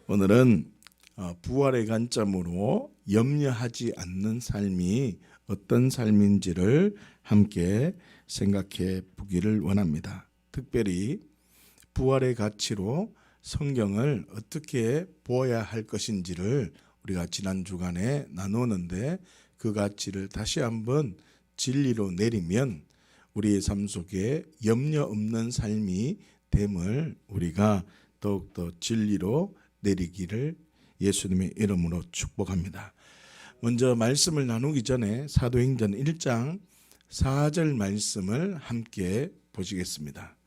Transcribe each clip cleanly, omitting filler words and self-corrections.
오늘은 부활의 관점으로 염려하지 않는 삶이 어떤 삶인지를 함께 생각해 보기를 원합니다. 특별히 부활의 가치로 성경을 어떻게 보아야 할 것인지를 우리가 지난 주간에 나누었는데, 그 가치를 다시 한번 진리로 내리면 우리의 삶 속에 염려 없는 삶이 됨을 우리가 더욱더 진리로 내리기를 예수님의 이름으로 축복합니다. 먼저 말씀을 나누기 전에 사도행전 1장 4절 말씀을 함께 보시겠습니다.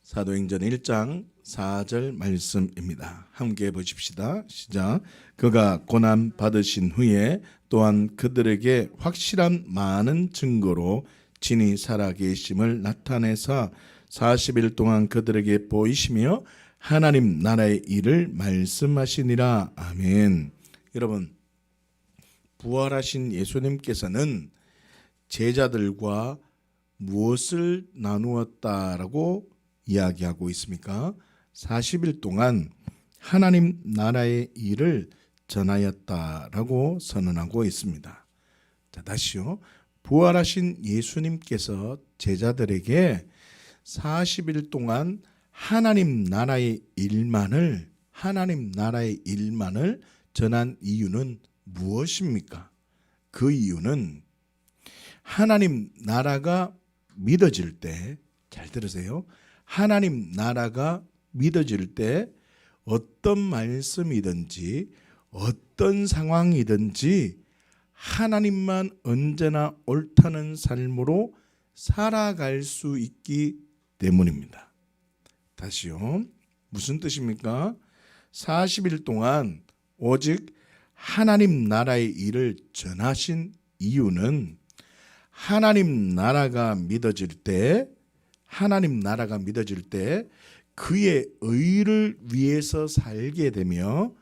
사도행전 1장 4절 말씀입니다. 함께 보십시다. 시작. 그가 고난 받으신 후에 또한 그들에게 확실한 많은 증거로 진히 살아계심을 나타내사 40일 동안 그들에게 보이시며 하나님 나라의 일을 말씀하시니라. 아멘. 여러분, 부활하신 예수님께서는 제자들과 무엇을 나누었다라고 이야기하고 있습니까? 40일 동안 하나님 나라의 일을 전하였다라고 선언하고 있습니다. 자, 다시요. 부활하신 예수님께서 제자들에게 40일 동안 하나님 나라의 일만을 전한 이유는 무엇입니까? 그 이유는 하나님 나라가 믿어질 때, 잘 들으세요. 하나님 나라가 믿어질 때 어떤 말씀이든지 어떤 상황이든지 하나님만 언제나 옳다는 삶으로 살아갈 수 있기 때문입니다. 다시요. 무슨 뜻입니까? 40일 동안 오직 하나님 나라의 일을 전하신 이유는 하나님 나라가 믿어질 때 그의 의를 위해서 살게 되며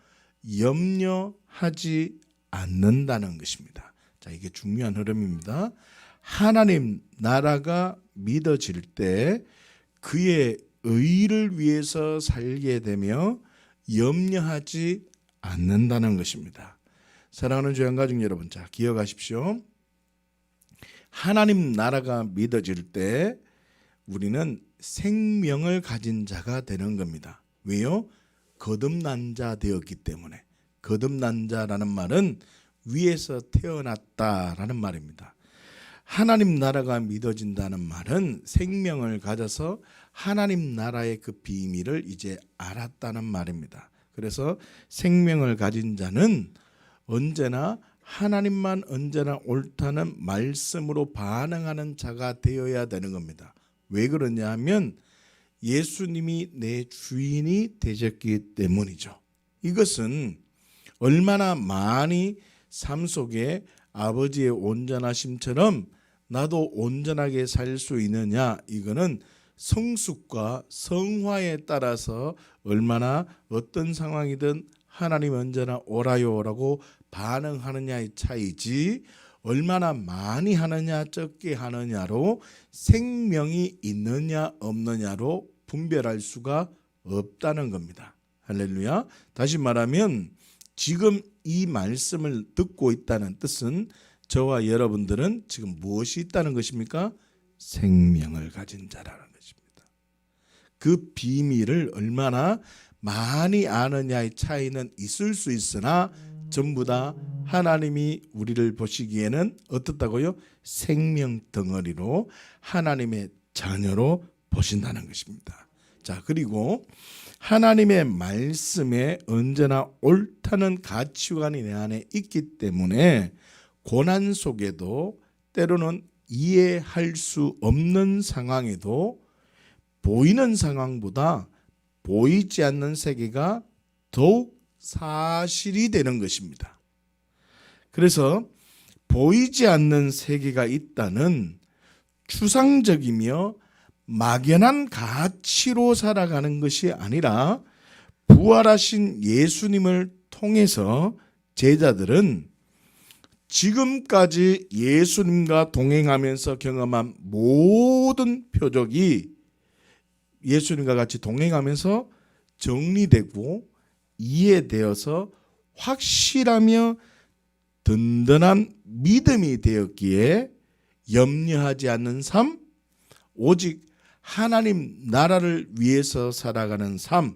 염려하지 않는다는 것입니다. 자, 이게 중요한 흐름입니다. 하나님 나라가 믿어질 때 그의 의를 위해서 살게 되며 염려하지 않는다는 것입니다. 사랑하는 주양가족 여러분, 자, 기억하십시오. 하나님 나라가 믿어질 때 우리는 생명을 가진 자가 되는 겁니다. 왜요? 거듭난 자 되었기 때문에. 거듭난 자라는 말은 위에서 태어났다라는 말입니다. 하나님 나라가 믿어진다는 말은 생명을 가져서 하나님 나라의 그 비밀을 이제 알았다는 말입니다. 그래서 생명을 가진 자는 언제나 하나님만 언제나 옳다는 말씀으로 반응하는 자가 되어야 되는 겁니다. 왜 그러냐 하면 예수님이 내 주인이 되셨기 때문이죠. 이것은 얼마나 많이 삶 속에 아버지의 온전하심처럼 나도 온전하게 살 수 있느냐, 이거는 성숙과 성화에 따라서 얼마나 어떤 상황이든 하나님 언제나 옳아요라고 반응하느냐의 차이지, 얼마나 많이 하느냐 적게 하느냐로 생명이 있느냐 없느냐로 분별할 수가 없다는 겁니다. 할렐루야. 다시 말하면 지금 이 말씀을 듣고 있다는 뜻은 저와 여러분들은 지금 무엇이 있다는 것입니까? 생명을 가진 자라는 것입니다. 그 비밀을 얼마나 많이 아느냐의 차이는 있을 수 있으나 전부 다 하나님이 우리를 보시기에는 어떻다고요? 생명 덩어리로 하나님의 자녀로 보신다는 것입니다. 자, 그리고 하나님의 말씀에 언제나 옳다는 가치관이 내 안에 있기 때문에 고난 속에도 때로는 이해할 수 없는 상황에도 보이는 상황보다 보이지 않는 세계가 더욱 사실이 되는 것입니다. 그래서 보이지 않는 세계가 있다는 추상적이며 막연한 가치로 살아가는 것이 아니라 부활하신 예수님을 통해서 제자들은 지금까지 예수님과 동행하면서 경험한 모든 표적이 예수님과 같이 동행하면서 정리되고 이해되어서 확실하며 든든한 믿음이 되었기에 염려하지 않는 삶, 오직 하나님 나라를 위해서 살아가는 삶,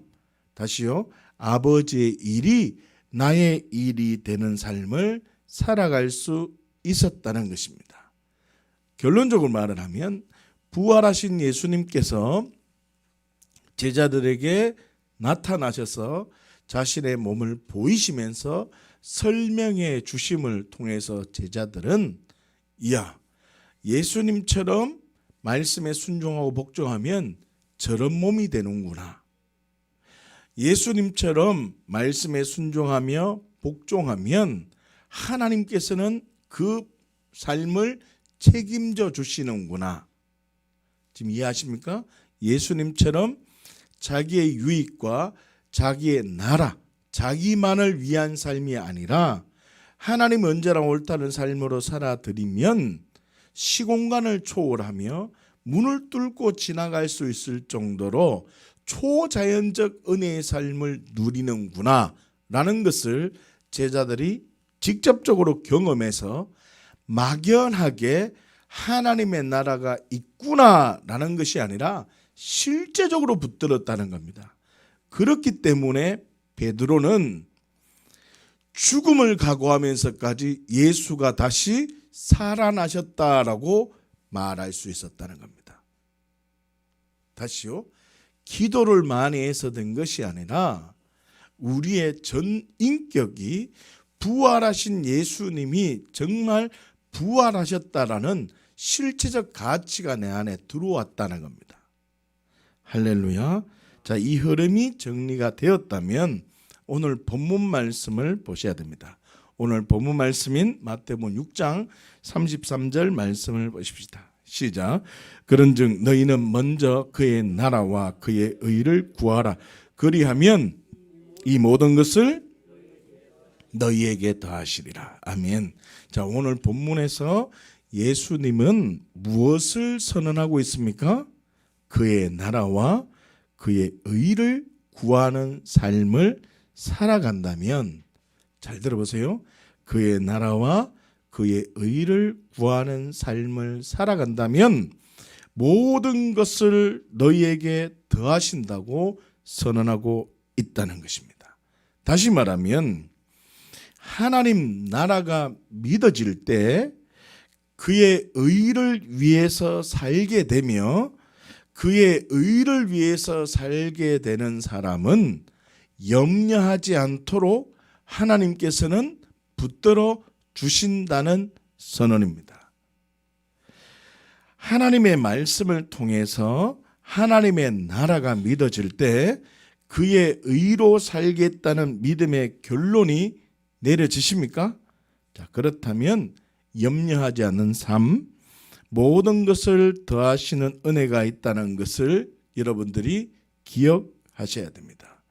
다시요, 아버지의 일이 나의 일이 되는 삶을 살아갈 수 있었다는 것입니다. 결론적으로 말을 하면 부활하신 예수님께서 제자들에게 나타나셔서 자신의 몸을 보이시면서 설명해 주심을 통해서 제자들은 이야, 예수님처럼 말씀에 순종하고 복종하면 저런 몸이 되는구나. 예수님처럼 말씀에 순종하며 복종하면 하나님께서는 그 삶을 책임져 주시는구나. 지금 이해하십니까? 예수님처럼 자기의 유익과 자기의 나라, 자기만을 위한 삶이 아니라 하나님 언제나 옳다는 삶으로 살아들이면 시공간을 초월하며 문을 뚫고 지나갈 수 있을 정도로 초자연적 은혜의 삶을 누리는구나 라는 것을 제자들이 직접적으로 경험해서 막연하게 하나님의 나라가 있구나 라는 것이 아니라 실제적으로 붙들었다는 겁니다. 그렇기 때문에 베드로는 죽음을 각오하면서까지 예수가 다시 살아나셨다라고 말할 수 있었다는 겁니다. 다시요, 기도를 많이 해서 된 것이 아니라 우리의 전 인격이 부활하신 예수님이 정말 부활하셨다라는 실체적 가치가 내 안에 들어왔다는 겁니다. 할렐루야. 자, 이 흐름이 정리가 되었다면 오늘 본문 말씀을 보셔야 됩니다. 오늘 본문 말씀인 마태복음 6장 33절 말씀을 보십시다. 시작. 그런즉 너희는 먼저 그의 나라와 그의 의를 구하라. 그리하면 이 모든 것을 너희에게 더하시리라. 아멘. 자, 오늘 본문에서 예수님은 무엇을 선언하고 있습니까? 그의 나라와 그의 의를 구하는 삶을 살아간다면, 잘 들어보세요. 그의 나라와 그의 의를 구하는 삶을 살아간다면 모든 것을 너희에게 더하신다고 선언하고 있다는 것입니다. 다시 말하면 하나님 나라가 믿어질 때 그의 의를 위해서 살게 되며 그의 의를 위해서 살게 되는 사람은 염려하지 않도록 하나님께서는 붙들어 주신다는 선언입니다. 하나님의 말씀을 통해서 하나님의 나라가 믿어질 때 그의 의로 살겠다는 믿음의 결론이 내려지십니까? 자, 그렇다면 염려하지 않는 삶, 모든 것을 더하시는 은혜가 있다는 것을 여러분들이 기억하셔야 됩니다.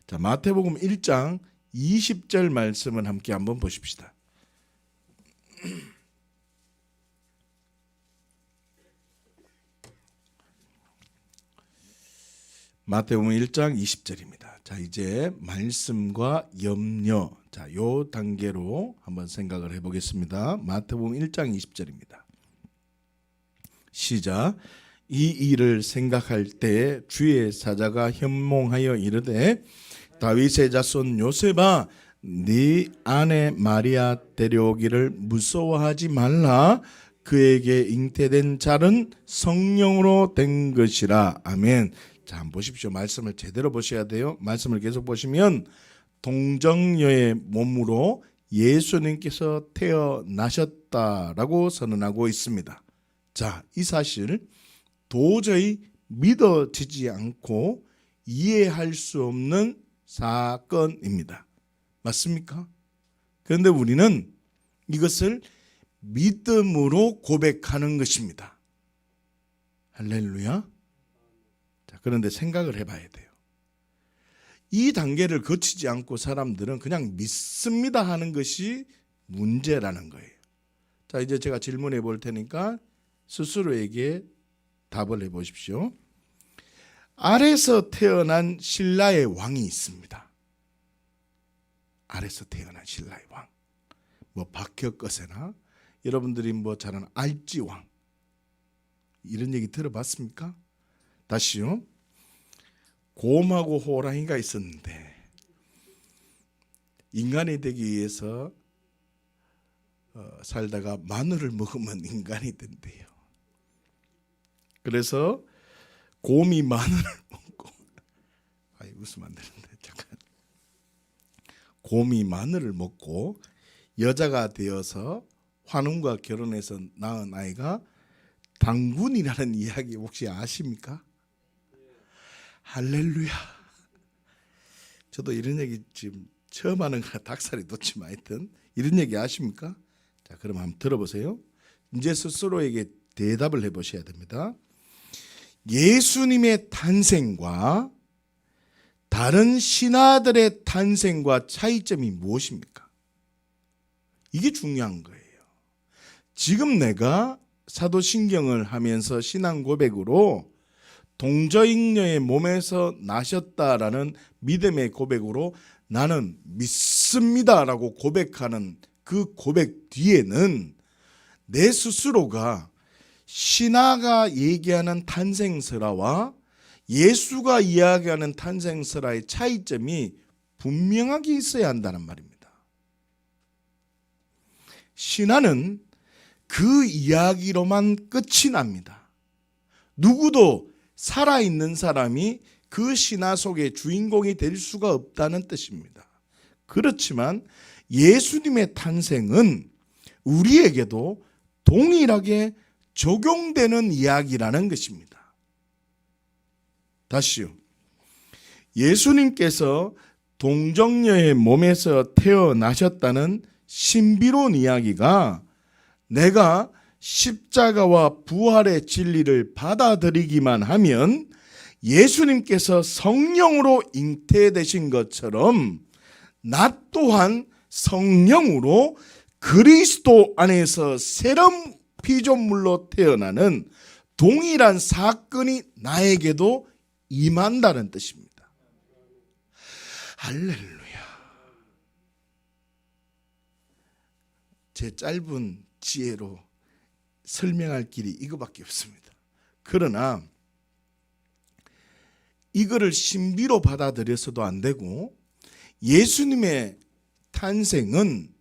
자, 마태복음 1장 20절 말씀을 함께 한번 보십시다. 마태복음 1장 20절입니다. 자, 이제 말씀과 염려, 자, 요 단계로 한번 생각을 해보겠습니다. 마태복음 1장 20절입니다. 시작. 이 일을 생각할 때 주의 사자가 현몽하여 이르되 다윗의 자손 요셉아, 네 아내 마리아 데려오기를 무서워하지 말라. 그에게 잉태된 자는 성령으로 된 것이라. 아멘. 자, 한번 보십시오. 말씀을 제대로 보셔야 돼요. 말씀을 계속 보시면 동정녀의 몸으로 예수님께서 태어나셨다라고 선언하고 있습니다. 자, 이 사실 도저히 믿어지지 않고 이해할 수 없는 사건입니다. 맞습니까? 그런데 우리는 이것을 믿음으로 고백하는 것입니다. 할렐루야. 자, 그런데 생각을 해봐야 돼요. 이 단계를 거치지 않고 사람들은 그냥 믿습니다 하는 것이 문제라는 거예요. 자, 이제 제가 질문해 볼 테니까 스스로에게 답을 해 보십시오. 아래서 태어난 신라의 왕이 있습니다. 아래서 태어난 신라의 왕. 뭐 박혁거세나 여러분들이 뭐 잘 아는 알지왕, 이런 얘기 들어봤습니까? 다시요. 곰하고 호랑이가 있었는데 인간이 되기 위해서 살다가 마늘을 먹으면 인간이 된대요. 그래서 곰이 마늘을 먹고, 웃으면 안 되는데 잠깐. 곰이 마늘을 먹고 여자가 되어서 환웅과 결혼해서 낳은 아이가 당군이라는 이야기 혹시 아십니까? 할렐루야. 저도 이런 얘기 지금 처음 하는 거라 닭살이 돋지만 하여튼 이런 얘기 아십니까? 자, 그럼 한번 들어보세요. 이제 스스로에게 대답을 해보셔야 됩니다. 예수님의 탄생과 다른 신하들의 탄생과 차이점이 무엇입니까? 이게 중요한 거예요. 지금 내가 사도신경을 하면서 신앙 고백으로 동저잉녀의 몸에서 나셨다라는 믿음의 고백으로 나는 믿습니다라고 고백하는 그 고백 뒤에는 내 스스로가 신화가 얘기하는 탄생설화와 예수가 이야기하는 탄생설화의 차이점이 분명하게 있어야 한다는 말입니다. 신화는 그 이야기로만 끝이 납니다. 누구도 살아있는 사람이 그 신화 속의 주인공이 될 수가 없다는 뜻입니다. 그렇지만 예수님의 탄생은 우리에게도 동일하게 적용되는 이야기라는 것입니다. 다시요. 예수님께서 동정녀의 몸에서 태어나셨다는 신비로운 이야기가 내가 십자가와 부활의 진리를 받아들이기만 하면 예수님께서 성령으로 잉태되신 것처럼 나 또한 성령으로 그리스도 안에서 새로운 피조물로 태어나는 동일한 사건이 나에게도 임한다는 뜻입니다. 할렐루야. 제 짧은 지혜로 설명할 길이 이거밖에 없습니다. 그러나 이거를 신비로 받아들여서도 안 되고 예수님의 탄생은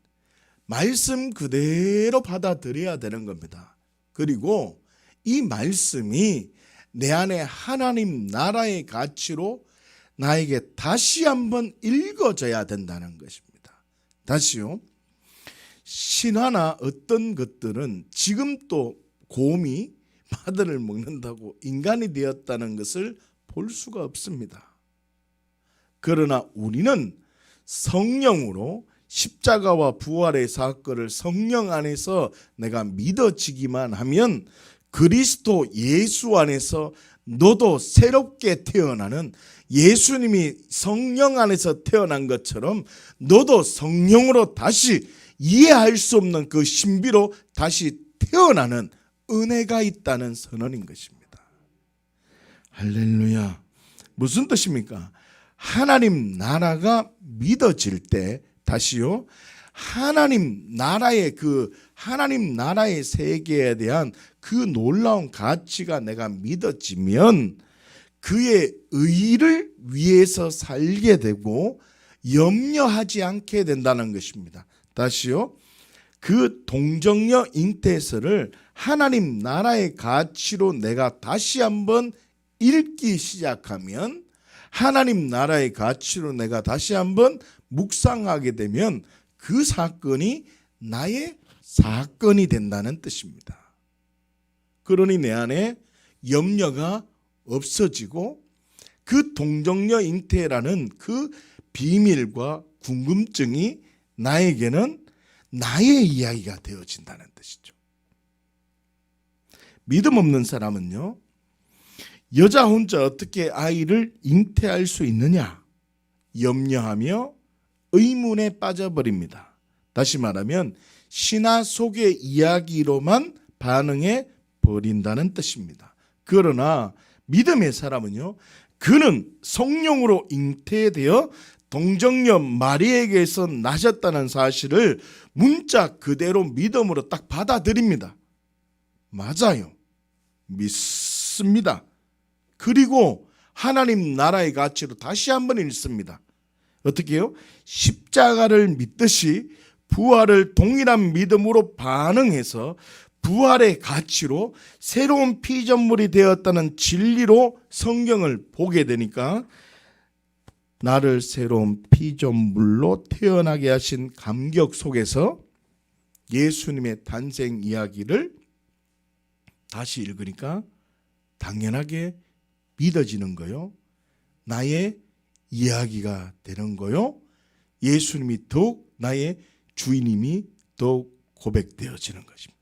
말씀 그대로 받아들여야 되는 겁니다. 그리고 이 말씀이 내 안에 하나님 나라의 가치로 나에게 다시 한번 읽어져야 된다는 것입니다. 다시요. 신화나 어떤 것들은 지금 또 곰이 마늘을 먹는다고 인간이 되었다는 것을 볼 수가 없습니다. 그러나 우리는 성령으로 십자가와 부활의 사건을 성령 안에서 내가 믿어지기만 하면 그리스도 예수 안에서 너도 새롭게 태어나는, 예수님이 성령 안에서 태어난 것처럼 너도 성령으로 다시 이해할 수 없는 그 신비로 다시 태어나는 은혜가 있다는 선언인 것입니다. 할렐루야. 무슨 뜻입니까? 하나님 나라가 믿어질 때, 다시요, 하나님 나라의 세계에 대한 그 놀라운 가치가 내가 믿어지면 그의 의를 위해서 살게 되고 염려하지 않게 된다는 것입니다. 다시요. 그 동정녀 잉태설을 하나님 나라의 가치로 내가 다시 한번 읽기 시작하면, 하나님 나라의 가치로 내가 다시 한번 묵상하게 되면 그 사건이 나의 사건이 된다는 뜻입니다. 그러니 내 안에 염려가 없어지고 그 동정녀 잉태라는 그 비밀과 궁금증이 나에게는 나의 이야기가 되어진다는 뜻이죠. 믿음 없는 사람은요, 여자 혼자 어떻게 아이를 잉태할 수 있느냐 염려하며 의문에 빠져버립니다. 다시 말하면 신화 속의 이야기로만 반응해 버린다는 뜻입니다. 그러나 믿음의 사람은요, 그는 성령으로 잉태되어 동정녀 마리에게서 나셨다는 사실을 문자 그대로 믿음으로 딱 받아들입니다. 맞아요. 믿습니다. 그리고 하나님 나라의 가치로 다시 한번 읽습니다. 어떻게 해요? 십자가를 믿듯이 부활을 동일한 믿음으로 반응해서 부활의 가치로 새로운 피조물이 되었다는 진리로 성경을 보게 되니까 나를 새로운 피조물로 태어나게 하신 감격 속에서 예수님의 탄생 이야기를 다시 읽으니까 당연하게 믿어지는 거요. 나의 이야기가 되는 거요. 예수님이 더욱 나의 주인님이 더욱 고백되어지는 것입니다.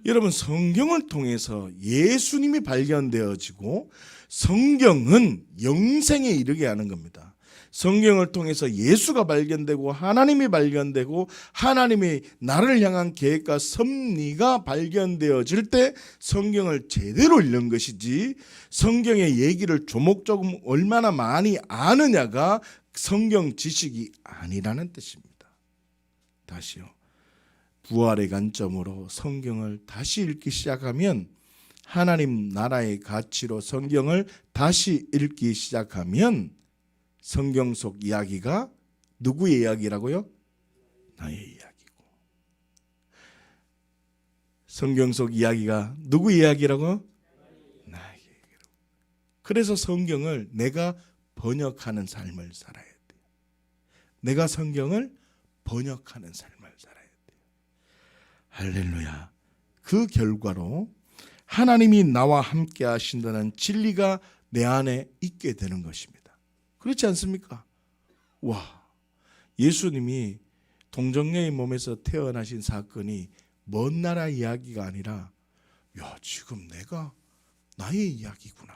여러분, 성경을 통해서 예수님이 발견되어지고 성경은 영생에 이르게 하는 겁니다. 성경을 통해서 예수가 발견되고 하나님이 발견되고 하나님의 나를 향한 계획과 섭리가 발견되어질 때 성경을 제대로 읽는 것이지, 성경의 얘기를 조목조금 얼마나 많이 아느냐가 성경 지식이 아니라는 뜻입니다. 다시요. 부활의 관점으로 성경을 다시 읽기 시작하면, 하나님 나라의 가치로 성경을 다시 읽기 시작하면 성경 속 이야기가 누구의 이야기라고요? 나의 이야기고. 성경 속 이야기가 누구의 이야기라고? 나의 이야기라고. 그래서 성경을 내가 번역하는 삶을 살아야 돼요. 내가 성경을 번역하는 삶을 살아야 돼요. 할렐루야. 그 결과로 하나님이 나와 함께 하신다는 진리가 내 안에 있게 되는 것입니다. 그렇지 않습니까? 와, 예수님이 동정녀의 몸에서 태어나신 사건이 먼 나라 이야기가 아니라, 야, 지금 내가 나의 이야기구나,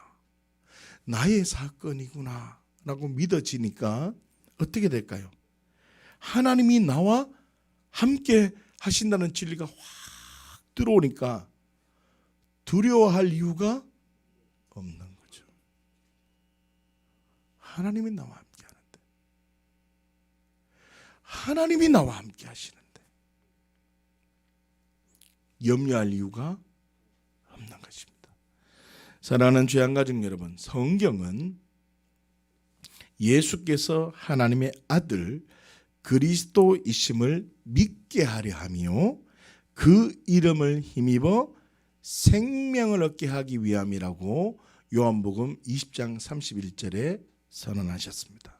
나의 사건이구나 라고 믿어지니까 어떻게 될까요? 하나님이 나와 함께 하신다는 진리가 확 들어오니까 두려워할 이유가 없는 거죠. 하나님이 나와 함께 하는데, 하나님이 나와 함께 하시는데 염려할 이유가 없는 것입니다. 사랑하는 죄안가족 여러분, 성경은 예수께서 하나님의 아들 그리스도이심을 믿게 하려 하며 그 이름을 힘입어 생명을 얻게 하기 위함이라고 요한복음 20장 31절에 선언하셨습니다.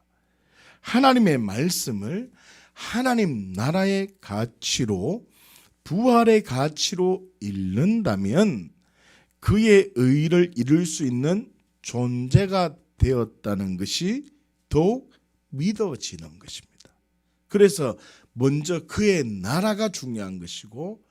하나님의 말씀을 하나님 나라의 가치로, 부활의 가치로 읽는다면 그의 의를 이룰 수 있는 존재가 되었다는 것이 더욱 믿어지는 것입니다. 그래서 먼저 그의 나라가 중요한 것이고,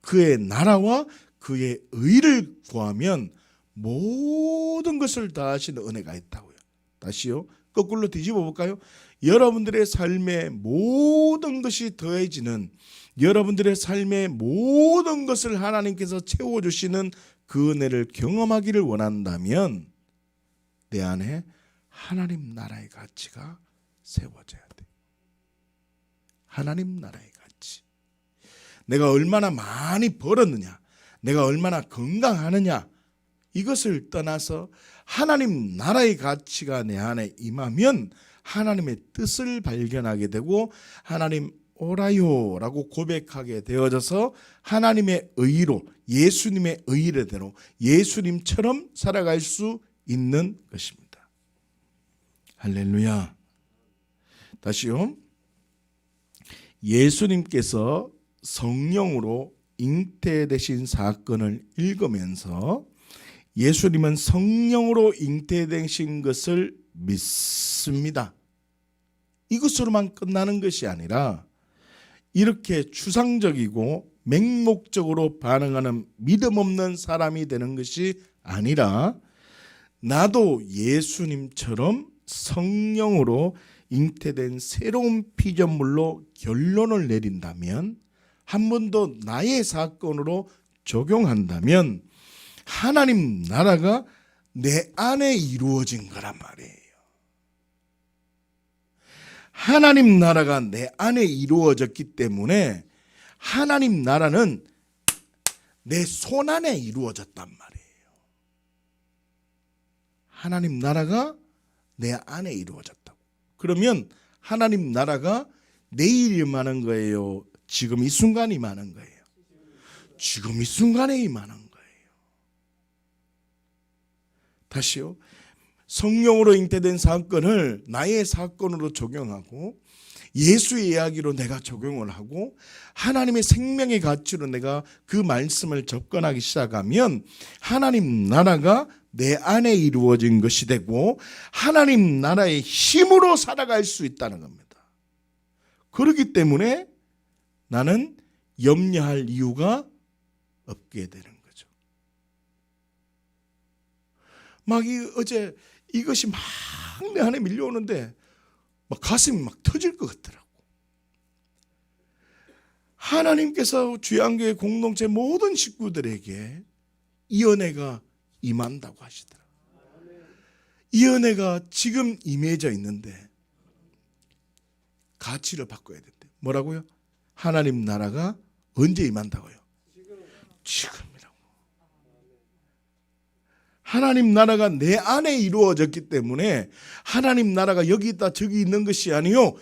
그의 나라와 그의 의를 구하면 모든 것을 다 하시는 은혜가 있다고요. 다시요, 거꾸로 뒤집어 볼까요? 여러분들의 삶의 모든 것이 더해지는, 여러분들의 삶의 모든 것을 하나님께서 채워주시는 그 은혜를 경험하기를 원한다면 내 안에 하나님 나라의 가치가 세워져야 돼. 하나님 나라의 가치. 내가 얼마나 많이 벌었느냐, 내가 얼마나 건강하느냐, 이것을 떠나서 하나님 나라의 가치가 내 안에 임하면 하나님의 뜻을 발견하게 되고, 하나님 오라요 라고 고백하게 되어져서 하나님의 의로, 예수님의 의례대로 예수님처럼 살아갈 수 있는 것입니다. 할렐루야. 다시요. 예수님께서 성령으로 잉태되신 사건을 읽으면서 예수님은 성령으로 잉태되신 것을 믿습니다. 이것으로만 끝나는 것이 아니라 이렇게 추상적이고 맹목적으로 반응하는 믿음 없는 사람이 되는 것이 아니라, 나도 예수님처럼 성령으로 잉태된 새로운 피조물로 결론을 내린다면, 한 번 더 나의 사건으로 적용한다면 하나님 나라가 내 안에 이루어진 거란 말이에요. 하나님 나라가 내 안에 이루어졌기 때문에 하나님 나라는 내 손 안에 이루어졌단 말이에요. 하나님 나라가 내 안에 이루어졌다고. 그러면 하나님 나라가 내일 임하는 거예요? 지금 이 순간에 임하는 거예요? 지금 이 순간에 임하는 거예요. 다시요. 성령으로 잉태된 사건을 나의 사건으로 적용하고 예수의 이야기로 내가 적용을 하고 하나님의 생명의 가치로 내가 그 말씀을 접근하기 시작하면 하나님 나라가 내 안에 이루어진 것이 되고 하나님 나라의 힘으로 살아갈 수 있다는 겁니다. 그렇기 때문에 나는 염려할 이유가 없게 되는 거죠. 어제 이것이 막 내 안에 밀려오는데 막 가슴이 막 터질 것 같더라고. 하나님께서 주양교회 공동체 모든 식구들에게 이 은혜가 임한다고 하시더라고요. 이 은혜가 지금 임해져 있는데 가치를 바꿔야 된대. 뭐라고요? 하나님 나라가 언제 임한다고요? 지금이라고. 하나님 나라가 내 안에 이루어졌기 때문에 하나님 나라가 여기 있다 저기 있는 것이 아니요,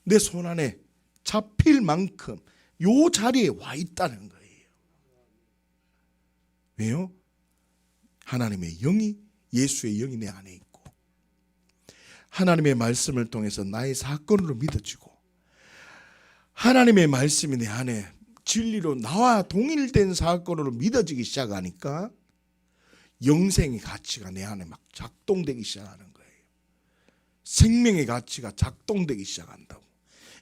내 손 안에 잡힐 만큼 요 자리에 와 있다는 거예요. 왜요? 하나님의 영이, 예수의 영이 내 안에 있고 하나님의 말씀을 통해서 나의 사건으로 믿어지고 하나님의 말씀이 내 안에 진리로 나와 동일된 사건으로 믿어지기 시작하니까 영생의 가치가 내 안에 막 작동되기 시작하는 거예요. 생명의 가치가 작동되기 시작한다고.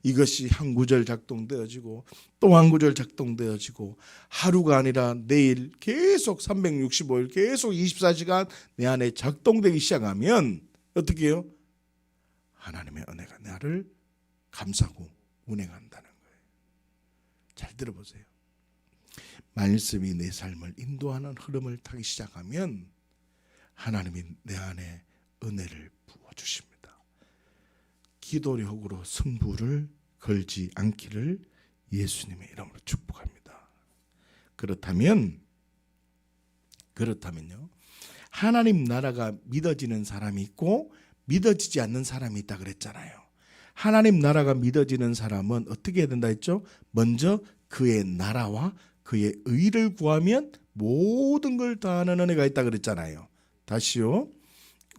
이것이 한 구절 작동되어지고 또 한 구절 작동되어지고 하루가 아니라 내일 계속 365일 계속 24시간 내 안에 작동되기 시작하면 어떻게 해요? 하나님의 은혜가 나를 감싸고 운행한다는 거예요. 잘 들어보세요. 말씀이 내 삶을 인도하는 흐름을 타기 시작하면 하나님이 내 안에 은혜를 부어주십니다. 기도력으로 승부를 걸지 않기를 예수님의 이름으로 축복합니다. 그렇다면요, 하나님 나라가 믿어지는 사람이 있고 믿어지지 않는 사람이 있다 그랬잖아요. 하나님 나라가 믿어지는 사람은 어떻게 해야 된다 했죠? 먼저 그의 나라와 그의 의를 구하면 모든 걸 다하는 은혜가 있다 그랬잖아요. 다시요.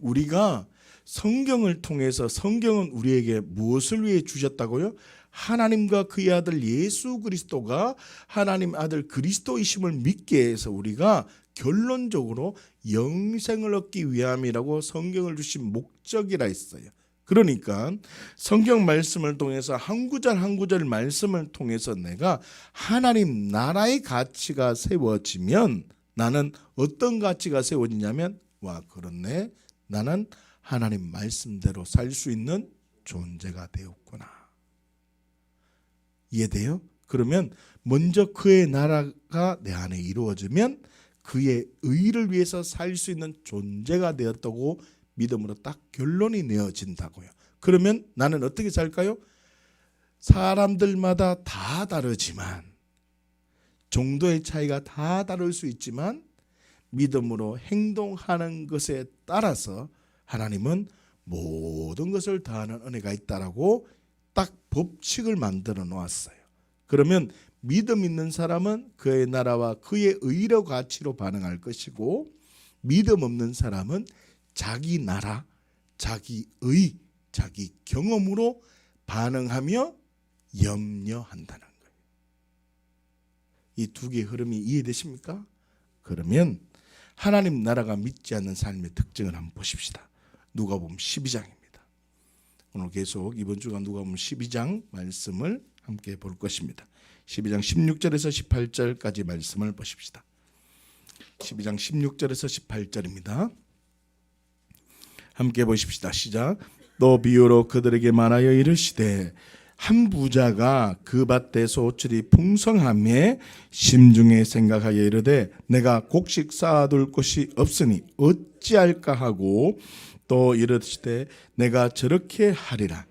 우리가 성경을 통해서 성경은 우리에게 무엇을 위해 주셨다고요? 하나님과 그의 아들 예수 그리스도가 하나님 아들 그리스도이심을 믿게 해서 우리가 결론적으로 영생을 얻기 위함이라고 성경을 주신 목적이라 했어요. 그러니까 성경 말씀을 통해서 한 구절 한 구절 말씀을 통해서 내가 하나님 나라의 가치가 세워지면 나는 어떤 가치가 세워지냐면, 와, 그렇네, 나는 하나님 말씀대로 살 수 있는 존재가 되었구나. 이해돼요? 그러면 먼저 그의 나라가 내 안에 이루어지면 그의 의를 위해서 살 수 있는 존재가 되었다고 믿음으로 딱 결론이 내어진다고요. 그러면 나는 어떻게 살까요? 사람들마다 다 다르지만, 정도의 차이가 다 다를 수 있지만 믿음으로 행동하는 것에 따라서 하나님은 모든 것을 다하는 은혜가 있다라고 딱 법칙을 만들어 놓았어요. 그러면 믿음 있는 사람은 그의 나라와 그의 의로 가치로 반응할 것이고, 믿음 없는 사람은 자기 나라, 자기 의, 자기 경험으로 반응하며 염려한다는 거예요. 이 두 개의 흐름이 이해되십니까? 그러면 하나님 나라가 믿지 않는 삶의 특징을 한번 보십시다. 누가복음 12장입니다. 오늘 계속 이번 주간 누가복음 12장 말씀을 함께 볼 것입니다. 12장 16절에서 18절까지 말씀을 보십시다. 12장 16절에서 18절입니다. 함께 보십시다. 시작. 또 비유로 그들에게 말하여 이르시되 한 부자가 그 밭에 소출이 풍성함에 심중에 생각하여 이르되 내가 곡식 쌓아둘 곳이 없으니 어찌할까 하고 또 이르시되 내가 저렇게 하리라.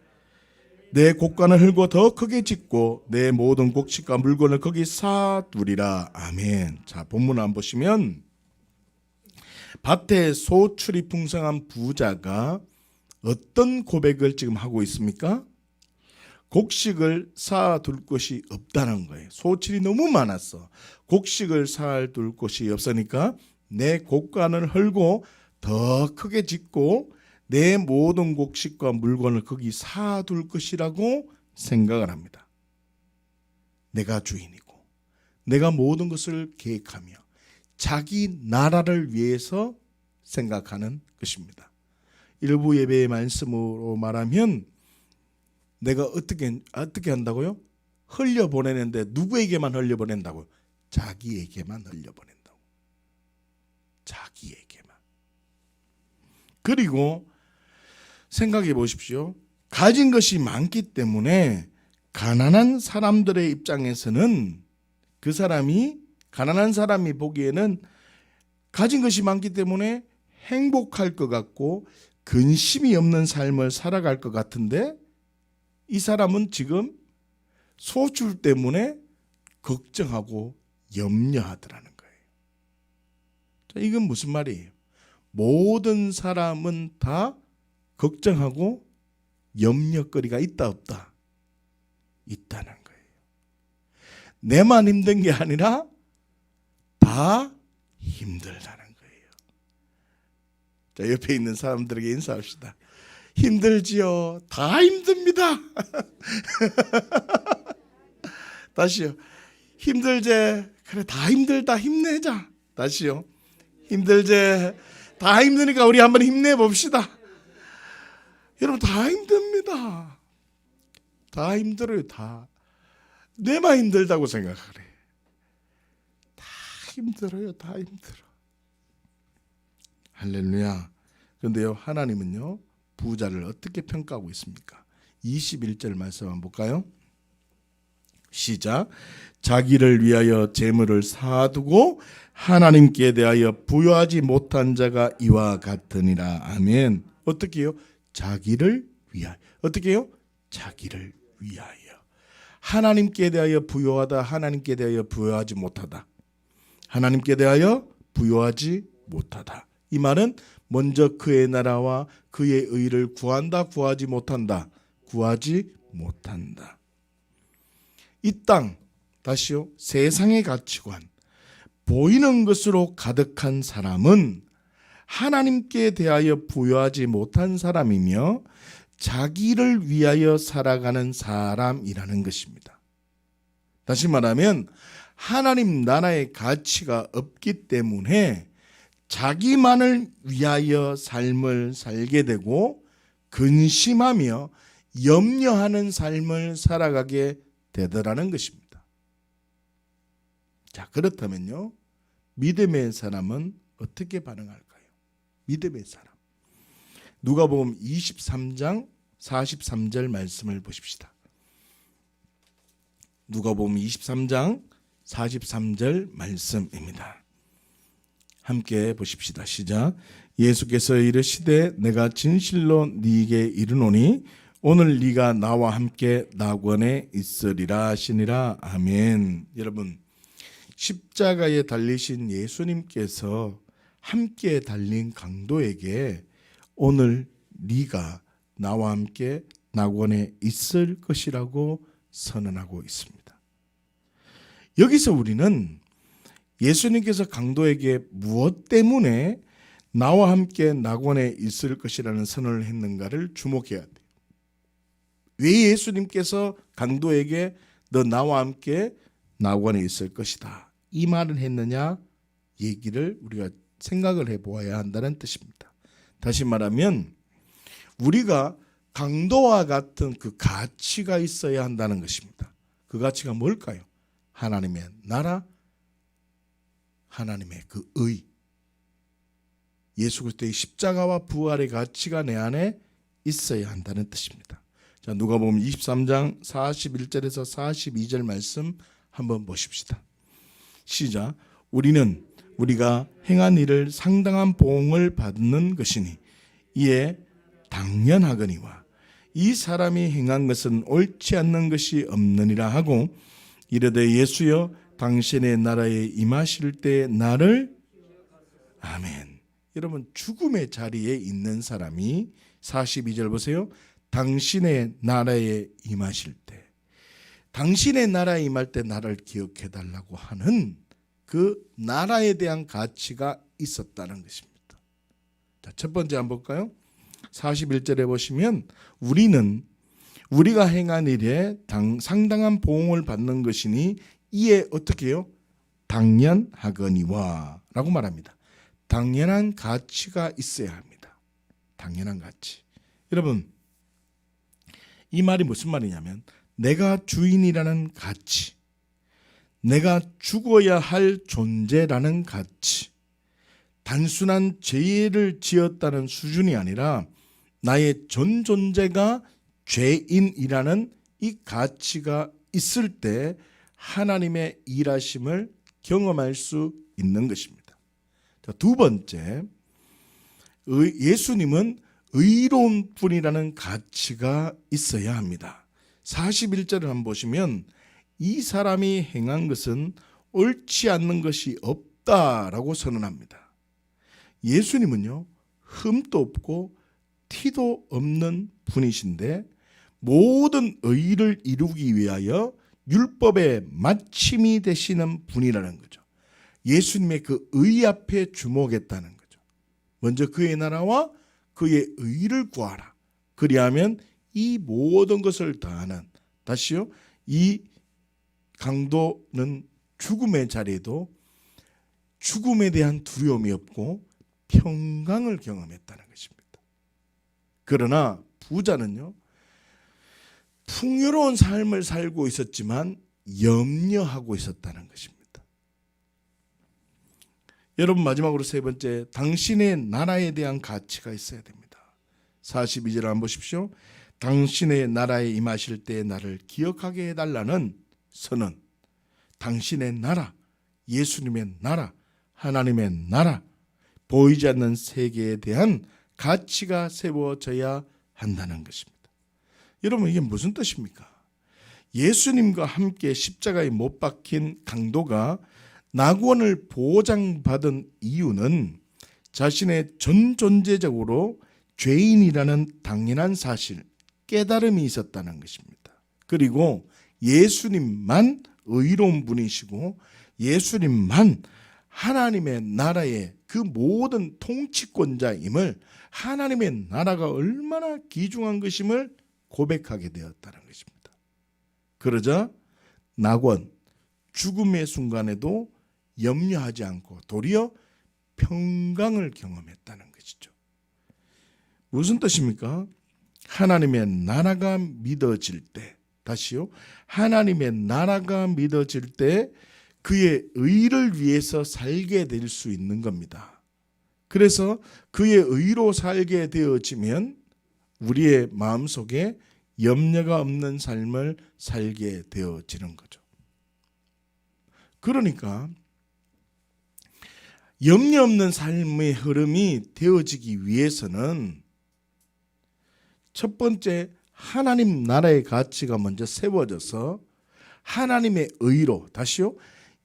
내 곡간을 헐고 더 크게 짓고 내 모든 곡식과 물건을 거기 쌓아두리라. 아멘. 자, 본문 안 보시면 밭에 소출이 풍성한 부자가 어떤 고백을 지금 하고 있습니까? 곡식을 쌓아둘 곳이 없다는 거예요. 소출이 너무 많았어. 곡식을 쌓아둘 곳이 없으니까 내 곡간을 헐고 더 크게 짓고 내 모든 곡식과 물건을 거기 쌓아둘 것이라고 생각을 합니다. 내가 주인이고 내가 모든 것을 계획하며 자기 나라를 위해서 생각하는 것입니다. 일부 예배의 말씀으로 말하면 내가 어떻게 한다고요? 흘려보내는데 누구에게만 흘려보낸다고요? 자기에게만 흘려보낸다고. 자기에게만. 그리고 생각해 보십시오. 가진 것이 많기 때문에 가난한 사람들의 입장에서는 그 사람이 가난한 사람이 보기에는 가진 것이 많기 때문에 행복할 것 같고 근심이 없는 삶을 살아갈 것 같은데 이 사람은 지금 소출 때문에 걱정하고 염려하더라는 거예요. 자, 이건 무슨 말이에요? 모든 사람은 다 걱정하고 염려거리가 있다 없다? 있다는 거예요. 내만 힘든 게 아니라 다 힘들다는 거예요. 자, 옆에 있는 사람들에게 인사합시다. 힘들지요? 다 힘듭니다. 다시요. 힘들제? 그래, 다 힘들다. 힘내자. 다시요. 힘들제? 다 힘드니까 우리 한번 힘내봅시다. 여러분, 다 힘듭니다. 다 힘들어요. 다. 내만 힘들다고 생각하래. 다 힘들어요. 다 힘들어. 할렐루야. 그런데요, 하나님은요, 부자를 어떻게 평가하고 있습니까? 21절 말씀 한번 볼까요? 시작. 자기를 위하여 재물을 쌓아두고 하나님께 대하여 부여하지 못한 자가 이와 같으니라. 아멘. 어떻게 해요? 자기를 위하여. 어떻게 해요? 자기를 위하여. 하나님께 대하여 부여하다, 하나님께 대하여 부여하지 못하다. 하나님께 대하여 부여하지 못하다. 이 말은 먼저 그의 나라와 그의 의를 구한다, 구하지 못한다. 구하지 못한다. 이 땅, 다시요, 세상의 가치관, 보이는 것으로 가득한 사람은 하나님께 대하여 부여하지 못한 사람이며 자기를 위하여 살아가는 사람이라는 것입니다. 다시 말하면 하나님 나라의 가치가 없기 때문에 자기만을 위하여 삶을 살게 되고 근심하며 염려하는 삶을 살아가게 되더라는 것입니다. 자, 그렇다면요, 믿음의 사람은 어떻게 반응할까요? 믿음의 사람. 누가복음 23장 43절 말씀을 보십시다. 누가복음 23장 43절 말씀입니다. 함께 보십시다. 시작. 예수께서 이르시되 내가 진실로 네게 이르노니 오늘 네가 나와 함께 낙원에 있으리라 하시니라. 아멘. 여러분, 십자가에 달리신 예수님께서 함께 달린 강도에게 오늘 네가 나와 함께 낙원에 있을 것이라고 선언하고 있습니다. 여기서 우리는 예수님께서 강도에게 무엇 때문에 나와 함께 낙원에 있을 것이라는 선언을 했는가를 주목해야 돼요. 왜 예수님께서 강도에게 너 나와 함께 낙원에 있을 것이다 이 말을 했느냐 얘기를 우리가 생각을 해보아야 한다는 뜻입니다. 다시 말하면 우리가 강도와 같은 그 가치가 있어야 한다는 것입니다. 그 가치가 뭘까요? 하나님의 나라, 하나님의 그 의, 예수 그리스도의 십자가와 부활의 가치가 내 안에 있어야 한다는 뜻입니다. 자, 누가복음 23장 41절에서 42절 말씀 한번 보십시다. 시작. 우리는 우리가 행한 일을 상당한 보응을 받는 것이니 이에 당연하거니와 이 사람이 행한 것은 옳지 않는 것이 없느니라 하고 이르되 예수여 당신의 나라에 임하실 때 나를 아멘. 여러분 죽음의 자리에 있는 사람이 42절 보세요. 당신의 나라에 임하실 때 당신의 나라에 임할 때 나를 기억해 달라고 하는 그 나라에 대한 가치가 있었다는 것입니다. 자, 첫 번째 한번 볼까요? 41절에 보시면 우리는 우리가 행한 일에 상당한 보응을 받는 것이니 이에 어떻게 해요? 당연하거니와 라고 말합니다. 당연한 가치가 있어야 합니다. 당연한 가치. 여러분 이 말이 무슨 말이냐면 내가 주인이라는 가치, 내가 죽어야 할 존재라는 가치, 단순한 죄를 지었다는 수준이 아니라 나의 전 존재가 죄인이라는 이 가치가 있을 때 하나님의 일하심을 경험할 수 있는 것입니다. 자, 두 번째, 예수님은 의로운 분이라는 가치가 있어야 합니다. 41절을 한번 보시면 이 사람이 행한 것은 옳지 않는 것이 없다라고 선언합니다. 예수님은요, 흠도 없고 티도 없는 분이신데 모든 의를 이루기 위하여 율법의 마침이 되시는 분이라는 거죠. 예수님의 그 의 앞에 주목했다는 거죠. 먼저 그의 나라와 그의 의를 구하라. 그리하면 이 모든 것을 다하는, 다시요, 이 강도는 죽음의 자리에도 죽음에 대한 두려움이 없고 평강을 경험했다는 것입니다. 그러나 부자는요, 풍요로운 삶을 살고 있었지만 염려하고 있었다는 것입니다. 여러분 마지막으로 세 번째, 당신의 나라에 대한 가치가 있어야 됩니다. 42절 한번 보십시오. 당신의 나라에 임하실 때 나를 기억하게 해달라는 선언. 당신의 나라, 예수님의 나라, 하나님의 나라, 보이지 않는 세계에 대한 가치가 세워져야 한다는 것입니다. 여러분 이게 무슨 뜻입니까? 예수님과 함께 십자가에 못 박힌 강도가 낙원을 보장받은 이유는 자신의 전 존재적으로 죄인이라는 당연한 사실, 깨달음이 있었다는 것입니다. 그리고 예수님만 의로운 분이시고 예수님만 하나님의 나라의 그 모든 통치권자임을, 하나님의 나라가 얼마나 귀중한 것임을 고백하게 되었다는 것입니다. 그러자 낙원, 죽음의 순간에도 염려하지 않고 도리어 평강을 경험했다는 것이죠. 무슨 뜻입니까? 하나님의 나라가 믿어질 때, 다시요, 하나님의 나라가 믿어질 때 그의 의를 위해서 살게 될 수 있는 겁니다. 그래서 그의 의로 살게 되어지면 우리의 마음속에 염려가 없는 삶을 살게 되어지는 거죠. 그러니까 염려 없는 삶의 흐름이 되어지기 위해서는 첫 번째, 하나님 나라의 가치가 먼저 세워져서 하나님의 의로, 다시요,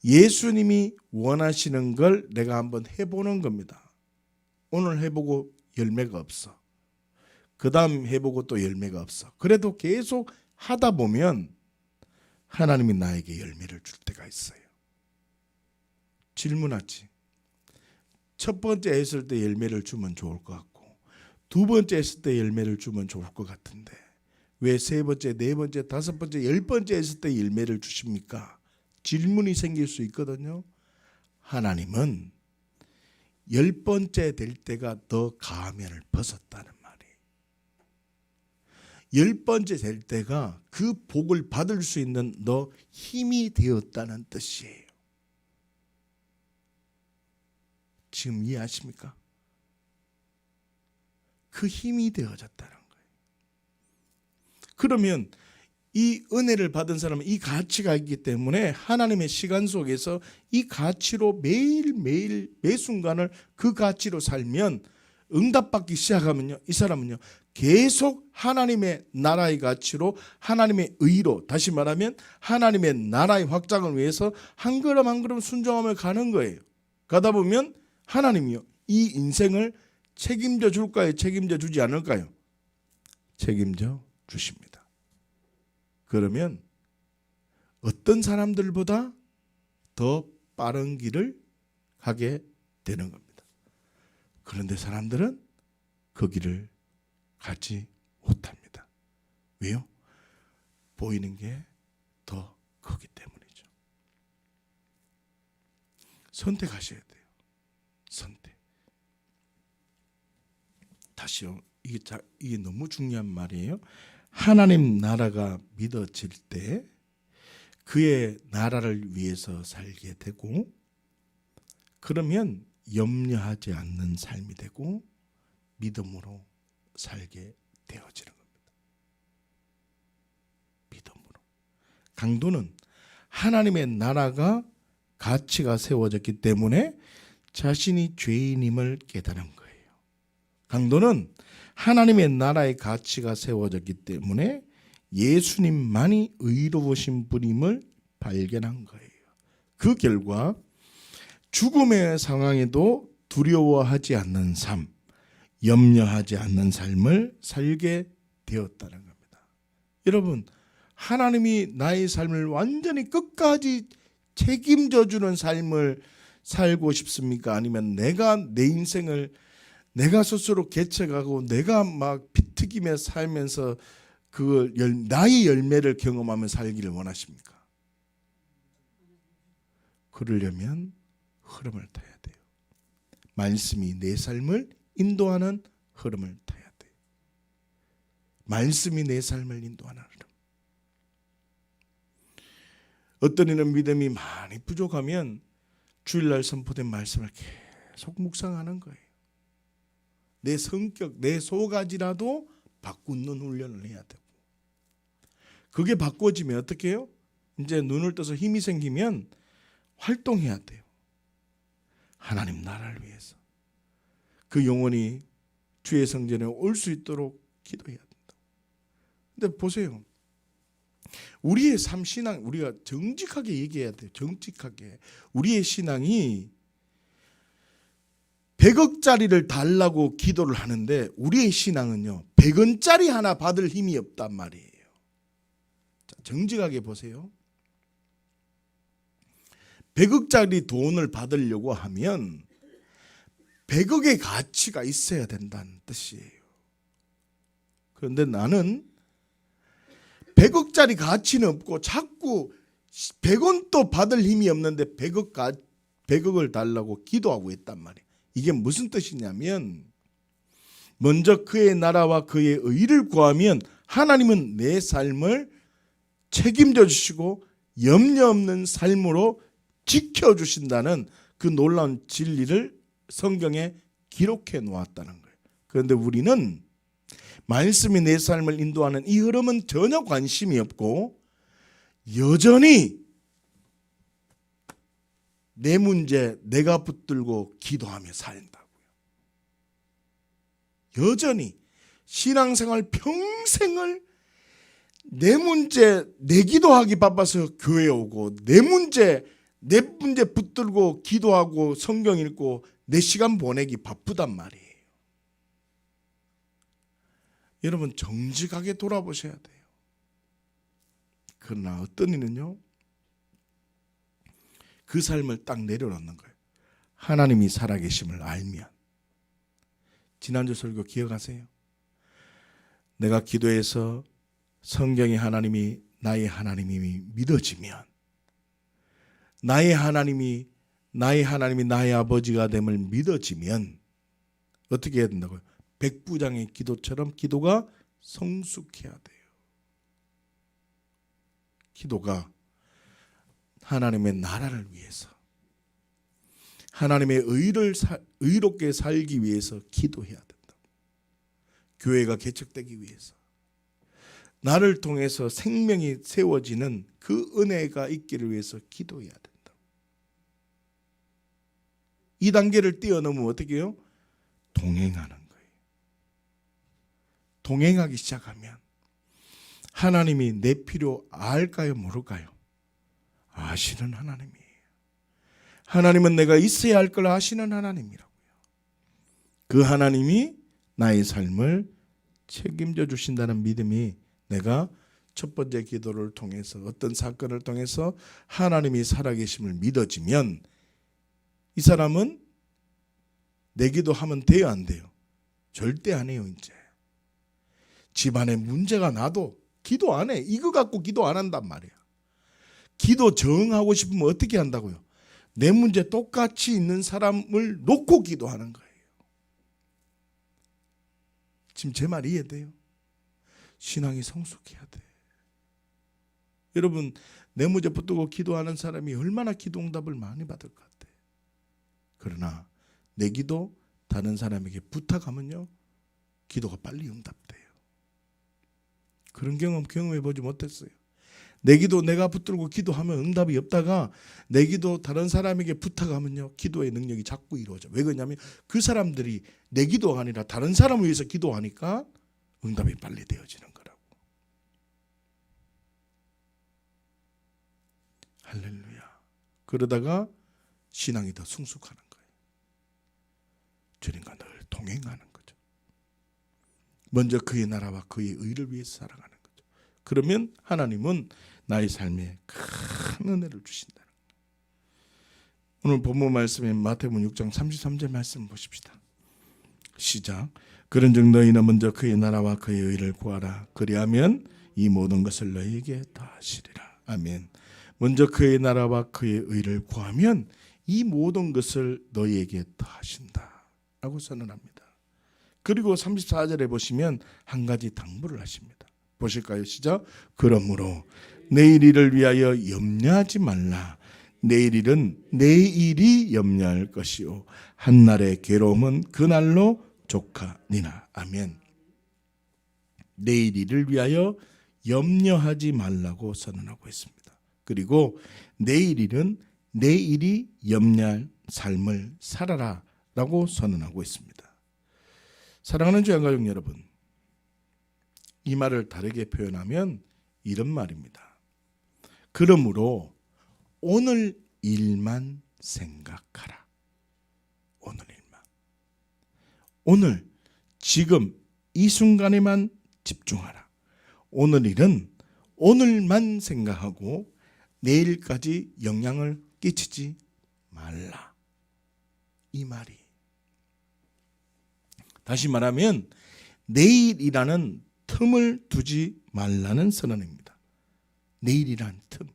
예수님이 원하시는 걸 내가 한번 해보는 겁니다. 오늘 해보고 열매가 없어. 그 다음 해보고 또 열매가 없어. 그래도 계속 하다 보면 하나님이 나에게 열매를 줄 때가 있어요. 질문하지. 첫 번째 했을 때 열매를 주면 좋을 것 같고, 두 번째 했을 때 열매를 주면 좋을 것 같은데 왜 세 번째, 네 번째, 다섯 번째, 열 번째 했을 때 열매를 주십니까? 질문이 생길 수 있거든요. 하나님은 열 번째 될 때가 더 가면을 벗었다는 말이에요. 열 번째 될 때가 그 복을 받을 수 있는 너 힘이 되었다는 뜻이에요. 지금 이해하십니까? 그 힘이 되어졌다는 거예요. 그러면 이 은혜를 받은 사람은 이 가치가 있기 때문에 하나님의 시간 속에서 이 가치로 매일매일 매 순간을 그 가치로 살면 응답받기 시작하면요, 이 사람은요 계속 하나님의 나라의 가치로, 하나님의 의로, 다시 말하면 하나님의 나라의 확장을 위해서 한 걸음 한 걸음 순종하며 가는 거예요. 가다 보면 하나님이요 이 인생을 책임져 줄까요? 책임져 주지 않을까요? 책임져 주십니다. 그러면 어떤 사람들보다 더 빠른 길을 가게 되는 겁니다. 그런데 사람들은 그 길을 가지 못합니다. 왜요? 보이는 게 더 크기 때문이죠. 선택하셔야 돼요. 선택. 다시요. 이게 너무 중요한 말이에요. 하나님 나라가 믿어질 때 그의 나라를 위해서 살게 되고, 그러면 염려하지 않는 삶이 되고 믿음으로 살게 되어지는 겁니다. 믿음으로. 강도는 하나님의 나라가 가치가 세워졌기 때문에 자신이 죄인임을 깨달은 거예요. 강도는 하나님의 나라의 가치가 세워졌기 때문에 예수님만이 의로우신 분임을 발견한 거예요. 그 결과 죽음의 상황에도 두려워하지 않는 삶, 염려하지 않는 삶을 살게 되었다는 겁니다. 여러분, 하나님이 나의 삶을 완전히 끝까지 책임져 주는 삶을 살고 싶습니까? 아니면 내가 내 인생을 내가 스스로 개척하고 내가 막 비트기며 살면서 그 나의 열매를 경험하며 살기를 원하십니까? 그러려면 흐름을 타야 돼요. 말씀이 내 삶을 인도하는 흐름을 타야 돼요. 말씀이 내 삶을 인도하는 흐름. 어떤 이는 믿음이 많이 부족하면 주일날 선포된 말씀을 계속 묵상하는 거예요. 내 성격, 내 속가지라도 바꾸는 훈련을 해야 되고, 그게 바꿔지면 어떻게 해요? 이제 눈을 떠서 힘이 생기면 활동해야 돼요. 하나님 나라를 위해서 그 영혼이 주의 성전에 올 수 있도록 기도해야 된다. 근데 보세요, 우리의 삶 신앙, 우리가 정직하게 얘기해야 돼요. 정직하게. 우리의 신앙이 100억짜리를 달라고 기도를 하는데 우리의 신앙은요 100원짜리 하나 받을 힘이 없단 말이에요. 자, 정직하게 보세요. 100억짜리 돈을 받으려고 하면 100억의 가치가 있어야 된다는 뜻이에요. 그런데 나는 100억짜리 가치는 없고 자꾸 100원도 받을 힘이 없는데 100억을 달라고 기도하고 있단 말이에요. 이게 무슨 뜻이냐면, 먼저 그의 나라와 그의 의를 구하면 하나님은 내 삶을 책임져 주시고 염려 없는 삶으로 지켜주신다는 그 놀라운 진리를 성경에 기록해 놓았다는 거예요. 그런데 우리는 말씀이 내 삶을 인도하는 이 흐름은 전혀 관심이 없고 여전히 내 문제 내가 붙들고 기도하며 산다고요. 여전히 신앙생활 평생을 내 문제 내 기도하기 바빠서 교회 오고 내 문제 붙들고 기도하고 성경 읽고 내 시간 보내기 바쁘단 말이에요. 여러분 정직하게 돌아보셔야 돼요. 그러나 어떤 이는요 그 삶을 딱 내려놓는 거예요. 하나님이 살아계심을 알면. 지난주 설교 기억하세요? 내가 기도해서 성경의 하나님이 나의 하나님이 믿어지면, 나의 하나님이 나의 아버지가 됨을 믿어지면 어떻게 해야 된다고요? 백부장의 기도처럼 기도가 성숙해야 돼요. 기도가 하나님의 나라를 위해서, 하나님의 의롭게 살기 위해서 기도해야 된다. 교회가 개척되기 위해서, 나를 통해서 생명이 세워지는 그 은혜가 있기를 위해서 기도해야 된다. 이 단계를 뛰어넘으면 어떻게 해요? 동행하는 거예요. 동행하기 시작하면 하나님이 내 필요 알까요, 모를까요? 아시는 하나님이에요. 하나님은 내가 있어야 할 걸 아시는 하나님이라고요. 그 하나님이 나의 삶을 책임져 주신다는 믿음이 내가 첫 번째 기도를 통해서 어떤 사건을 통해서 하나님이 살아계심을 믿어지면 이 사람은 내 기도하면 돼요, 안 돼요? 절대 안 해요. 이제 집안에 문제가 나도 기도 안 해. 이거 갖고 기도 안 한단 말이야. 기도 정하고 싶으면 어떻게 한다고요? 내 문제 똑같이 있는 사람을 놓고 기도하는 거예요. 지금 제 말 이해돼요? 신앙이 성숙해야 돼. 여러분, 내 문제 붙들고 기도하는 사람이 얼마나 기도 응답을 많이 받을 것 같아. 그러나 내 기도 다른 사람에게 부탁하면요, 기도가 빨리 응답돼요. 그런 경험해 보지 못했어요. 내 기도 내가 붙들고 기도하면 응답이 없다가 내 기도 다른 사람에게 부탁하면요, 기도의 능력이 자꾸 이루어져. 왜 그러냐면 그 사람들이 내 기도가 아니라 다른 사람을 위해서 기도하니까 응답이 빨리 되어지는 거라고. 할렐루야. 그러다가 신앙이 더 성숙하는 거예요. 주님과 늘 동행하는 거죠. 먼저 그의 나라와 그의 의를 위해서 살아가는 거죠. 그러면 하나님은 나의 삶에 큰 은혜를 주신다는 거예요. 오늘 본문 말씀인 마태복음 6장 33절 말씀 보십시다. 시작. 그런즉 너희는 먼저 그의 나라와 그의 의를 구하라. 그리하면 이 모든 것을 너희에게 더하시리라. 아멘. 먼저 그의 나라와 그의 의를 구하면 이 모든 것을 너희에게 더하신다 라고 선언합니다. 그리고 34절에 보시면 한 가지 당부를 하십니다. 보실까요? 시작. 그러므로 내일 일을 위하여 염려하지 말라. 내일 일은 내일이 염려할 것이요 한날의 괴로움은 그날로 족하니라. 아멘. 내일 일을 위하여 염려하지 말라고 선언하고 있습니다. 그리고 내일 일은 내일이 염려할 삶을 살아라 라고 선언하고 있습니다. 사랑하는 주양가족 여러분, 이 말을 다르게 표현하면 이런 말입니다. 그러므로 오늘 일만 생각하라. 오늘 일만. 오늘 지금 이 순간에만 집중하라. 오늘 일은 오늘만 생각하고 내일까지 영향을 끼치지 말라. 이 말이. 다시 말하면 내일이라는 틈을 두지 말라는 선언입니다. 내일이라는 틈.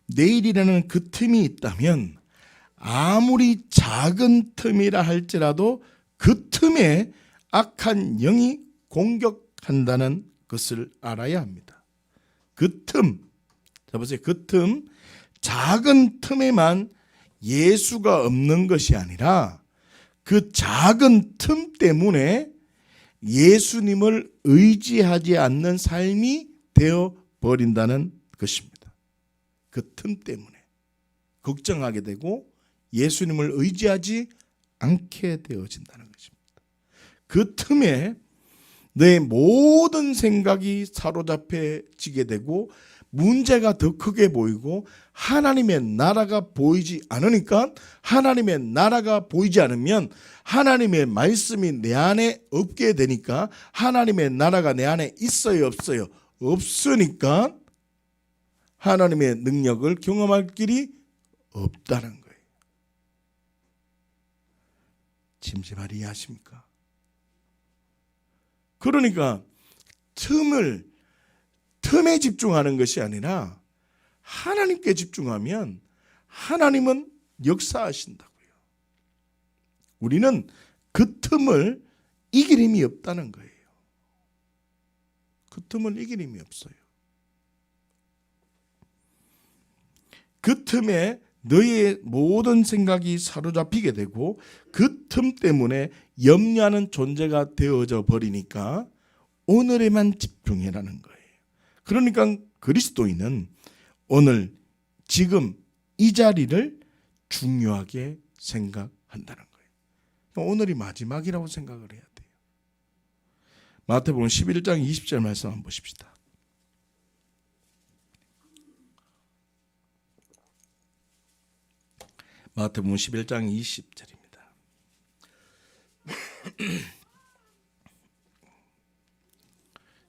내일이라는 그 틈이 있다면 아무리 작은 틈이라 할지라도 그 틈에 악한 영이 공격한다는 것을 알아야 합니다. 그 틈, 자 보세요. 그 틈, 작은 틈에만 예수가 없는 것이 아니라 그 작은 틈 때문에 예수님을 의지하지 않는 삶이 되어버린다는 것입니다. 그 틈 때문에 걱정하게 되고 예수님을 의지하지 않게 되어진다는 것입니다. 그 틈에 내 모든 생각이 사로잡혀지게 되고 문제가 더 크게 보이고 하나님의 나라가 보이지 않으니까, 하나님의 나라가 보이지 않으면 하나님의 말씀이 내 안에 없게 되니까, 하나님의 나라가 내 안에 있어요, 없어요? 없으니까 하나님의 능력을 경험할 길이 없다는 거예요. 지금 제 말 이해하십니까? 그러니까 틈에 집중하는 것이 아니라 하나님께 집중하면 하나님은 역사하신다고요. 우리는 그 틈을 이길 힘이 없다는 거예요. 그 틈을 이길 힘이 없어요. 그 틈에 너의 모든 생각이 사로잡히게 되고 그 틈 때문에 염려하는 존재가 되어져 버리니까 오늘에만 집중해라는 거예요. 그러니까 그리스도인은 오늘, 지금 이 자리를 중요하게 생각한다는 거예요. 그러니까 오늘이 마지막이라고 생각을 해야 돼요. 마태복음 11장 20절 말씀 한번 보십시다. 마태복음 11장 20절입니다.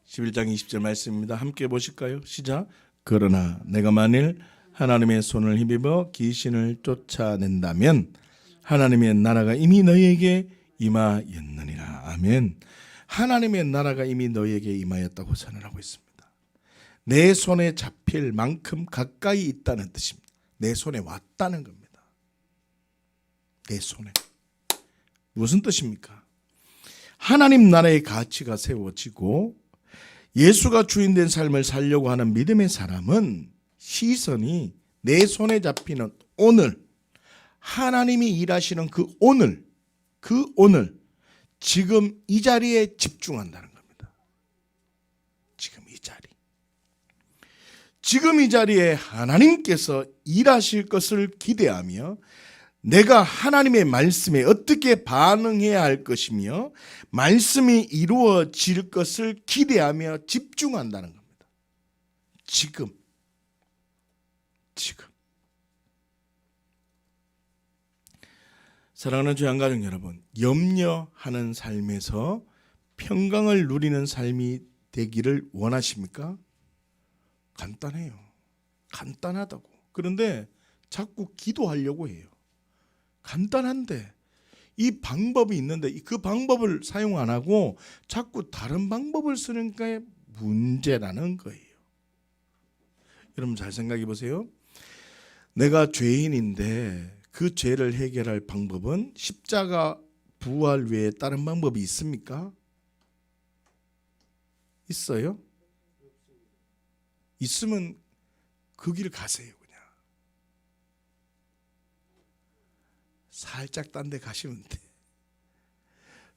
11장 20절 말씀입니다. 함께 보실까요? 시작. 그러나 내가 만일 하나님의 손을 힘입어 귀신을 쫓아낸다면 하나님의 나라가 이미 너희에게 임하였느니라. 아멘. 하나님의 나라가 이미 너희에게 임하였다고 선언하고 있습니다. 내 손에 잡힐 만큼 가까이 있다는 뜻입니다. 내 손에 왔다는 겁니다. 내 손에. 무슨 뜻입니까? 하나님 나라의 가치가 세워지고 예수가 주인된 삶을 살려고 하는 믿음의 사람은 시선이 내 손에 잡히는 오늘, 하나님이 일하시는 그 오늘, 지금 이 자리에 집중한다는 겁니다. 지금 이 자리. 지금 이 자리에 하나님께서 일하실 것을 기대하며 내가 하나님의 말씀에 어떻게 반응해야 할 것이며 말씀이 이루어질 것을 기대하며 집중한다는 겁니다. 지금. 사랑하는 주양가족 여러분, 염려하는 삶에서 평강을 누리는 삶이 되기를 원하십니까? 간단해요. 간단하다고. 그런데 자꾸 기도하려고 해요. 간단한데 이 방법이 있는데 그 방법을 사용 안 하고 자꾸 다른 방법을 쓰는 게 문제라는 거예요. 여러분 잘 생각해 보세요. 내가 죄인인데 그 죄를 해결할 방법은 십자가 부활 외에 다른 방법이 있습니까? 있어요? 있으면 그 길 가세요. 그냥 살짝 딴 데 가시면 돼.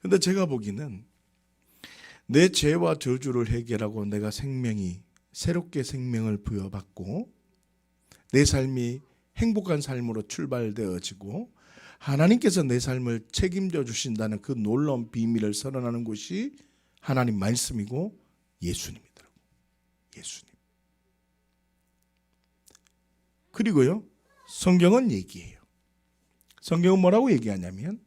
근데 제가 보기에는 내 죄와 저주를 해결하고 내가 새롭게 생명을 부여받고 내 삶이 행복한 삶으로 출발되어지고 하나님께서 내 삶을 책임져 주신다는 그 놀라운 비밀을 선언하는 것이 하나님 말씀이고 예수님이더라고요. 예수님. 그리고요, 성경은 얘기해요. 성경은 뭐라고 얘기하냐면,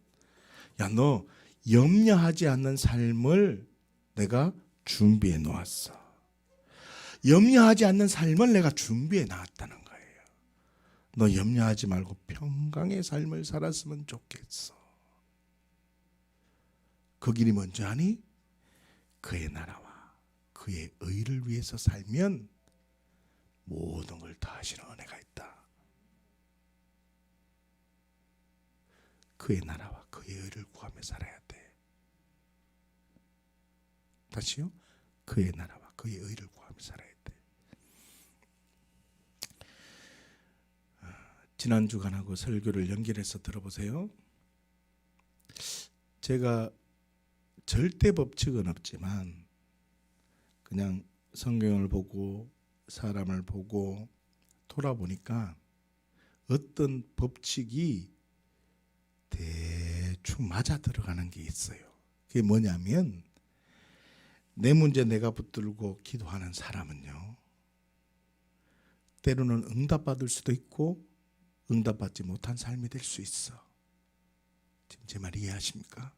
야, 너 염려하지 않는 삶을 내가 준비해 놓았어. 염려하지 않는 삶을 내가 준비해 놨다는 거예요. 너 염려하지 말고 평강의 삶을 살았으면 좋겠어. 그 길이 뭔지 아니? 그의 나라와 그의 의를 위해서 살면 모든 걸 다 하시는 은혜가 있다. 그의 나라와 그의 의를 구하며 살아야 돼. 다시요. 그의 나라와 그의 의를 구하며 살아야 돼. 지난 주간하고 설교를 연결해서 들어보세요. 제가 절대 법칙은 없지만 그냥 성경을 보고 사람을 보고 돌아보니까 어떤 법칙이 대충 맞아 들어가는 게 있어요. 그게 뭐냐면, 내 문제 내가 붙들고 기도하는 사람은요, 때로는 응답받을 수도 있고 응답받지 못한 삶이 될 수 있어. 지금 제 말 이해하십니까?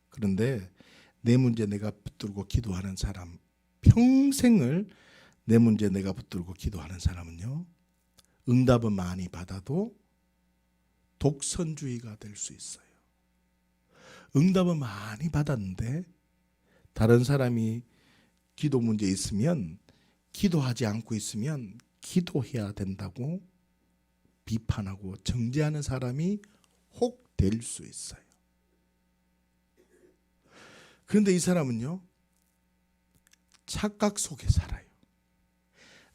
그런데 내 문제 내가 붙들고 기도하는 사람, 평생을 내 문제 내가 붙들고 기도하는 사람은요, 응답은 많이 받아도 독선주의가 될 수 있어요. 응답은 많이 받았는데 다른 사람이 기도 문제 있으면, 기도하지 않고 있으면 기도해야 된다고 비판하고 정죄하는 사람이 혹 될 수 있어요. 그런데 이 사람은요, 착각 속에 살아요.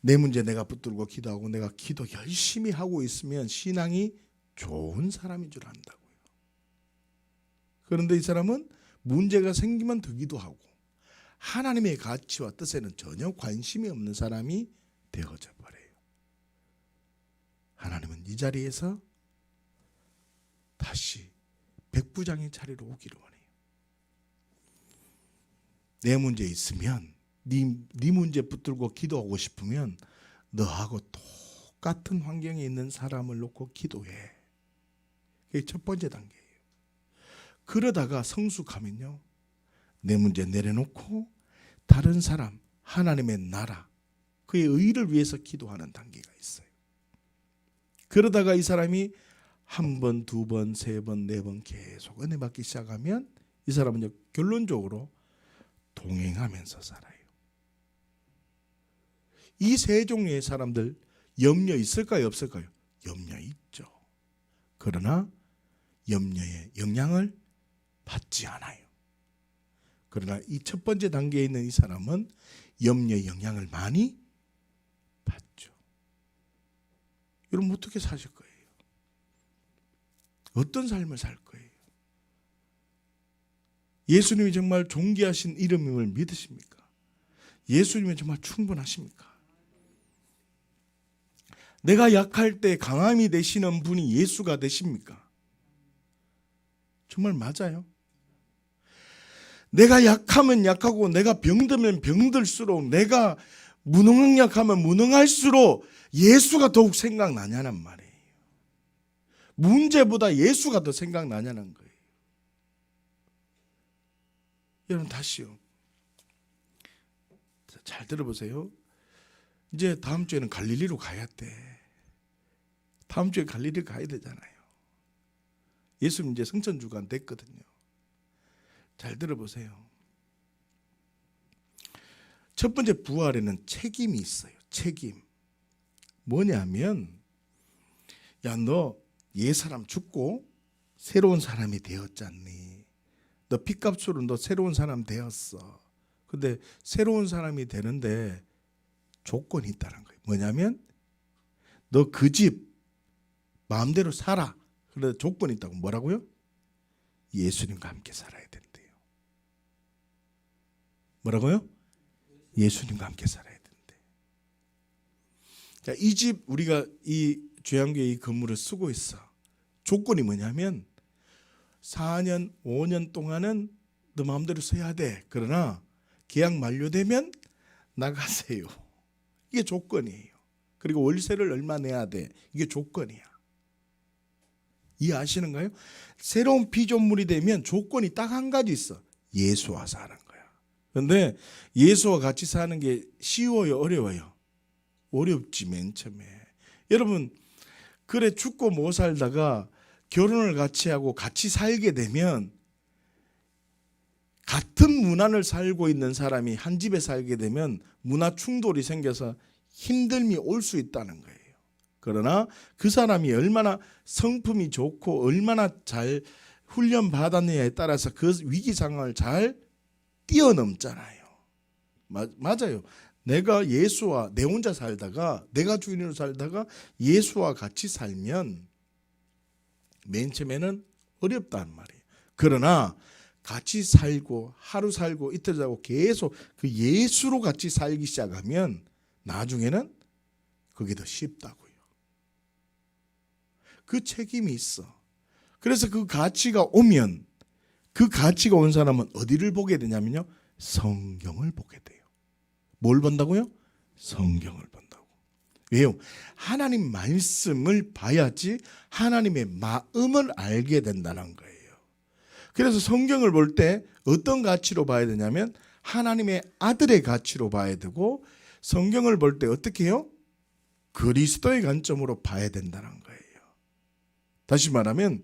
내 문제 내가 붙들고 기도하고 내가 기도 열심히 하고 있으면 신앙이 좋은 사람인 줄 안다고요. 그런데 이 사람은 문제가 생기면 더 기도하고 하나님의 가치와 뜻에는 전혀 관심이 없는 사람이 되어져 버려요. 하나님은 이 자리에서 다시 백부장의 자리로 오기를 원해요. 내 문제 있으면 네 문제 붙들고 기도하고 싶으면 너하고 똑같은 환경에 있는 사람을 놓고 기도해. 그게 첫 번째 단계예요. 그러다가 성숙하면요, 내 문제 내려놓고 다른 사람, 하나님의 나라, 그의 의를 위해서 기도하는 단계가 있어요. 그러다가 이 사람이 한 번, 두 번, 세 번, 네 번 계속 은혜 받기 시작하면 이 사람은 결론적으로 동행하면서 살아요. 이 세 종류의 사람들 염려 있을까요, 없을까요? 염려 있죠. 그러나 염려의 영향을 받지 않아요. 그러나 이 첫 번째 단계에 있는 이 사람은 염려의 영향을 많이 받죠. 여러분 어떻게 사실 거예요? 어떤 삶을 살 거예요? 예수님이 정말 존귀하신 이름임을 믿으십니까? 예수님이 정말 충분하십니까? 내가 약할 때 강함이 되시는 분이 예수가 되십니까? 정말 맞아요. 내가 약하면 약하고 내가 병들면 병들수록 내가 무능력하면 무능할수록 예수가 더욱 생각나냐는 말이에요. 문제보다 예수가 더 생각나냐는 거예요. 여러분 다시요. 잘 들어보세요. 이제 다음 주에는 갈릴리로 가야 돼. 다음 주에 갈릴리 가야 되잖아요. 예수님 이제 성천주간 됐거든요. 잘 들어보세요. 첫 번째 부활에는 책임이 있어요. 책임. 뭐냐면 야, 너 옛사람 죽고 새로운 사람이 되었잖니. 너 핏값으로 너 새로운 사람 되었어. 근데 새로운 사람이 되는데 조건이 있다는 거예요. 뭐냐면 너 그 집 마음대로 살아. 그런데 조건이 있다고. 뭐라고요? 예수님과 함께 살아야 된대요. 뭐라고요? 예수님과 함께 살아야 된대. 자, 이 집 우리가 이 주양교회 이 건물을 쓰고 있어. 조건이 뭐냐면 4년, 5년 동안은 너 마음대로 써야 돼. 그러나 계약 만료되면 나가세요. 이게 조건이에요. 그리고 월세를 얼마 내야 돼. 이게 조건이야. 이해하시는가요? 새로운 피조물이 되면 조건이 딱 한 가지 있어. 예수와 사는 거야. 그런데 예수와 같이 사는 게 쉬워요, 어려워요? 어렵지, 맨 처음에. 여러분, 그래 죽고 못 살다가 결혼을 같이 하고 같이 살게 되면 같은 문화를 살고 있는 사람이 한 집에 살게 되면 문화 충돌이 생겨서 힘듦이 올 수 있다는 거예요. 그러나 그 사람이 얼마나 성품이 좋고 얼마나 잘 훈련 받았느냐에 따라서 그 위기 상황을 잘 뛰어넘잖아요. 맞아요. 내가 예수와 내 혼자 살다가 내가 주인으로 살다가 예수와 같이 살면 맨 처음에는 어렵단 말이에요. 그러나 같이 살고 하루 살고 이틀 살고 계속 그 예수로 같이 살기 시작하면 나중에는 그게 더 쉽다고요. 그 책임이 있어. 그래서 그 가치가 오면 그 가치가 온 사람은 어디를 보게 되냐면요. 성경을 보게 돼요. 뭘 본다고요? 성경을 본다고. 왜요? 하나님 말씀을 봐야지 하나님의 마음을 알게 된다는 거예요. 그래서 성경을 볼 때 어떤 가치로 봐야 되냐면 하나님의 아들의 가치로 봐야 되고 성경을 볼 때 어떻게 해요? 그리스도의 관점으로 봐야 된다는 거예요. 다시 말하면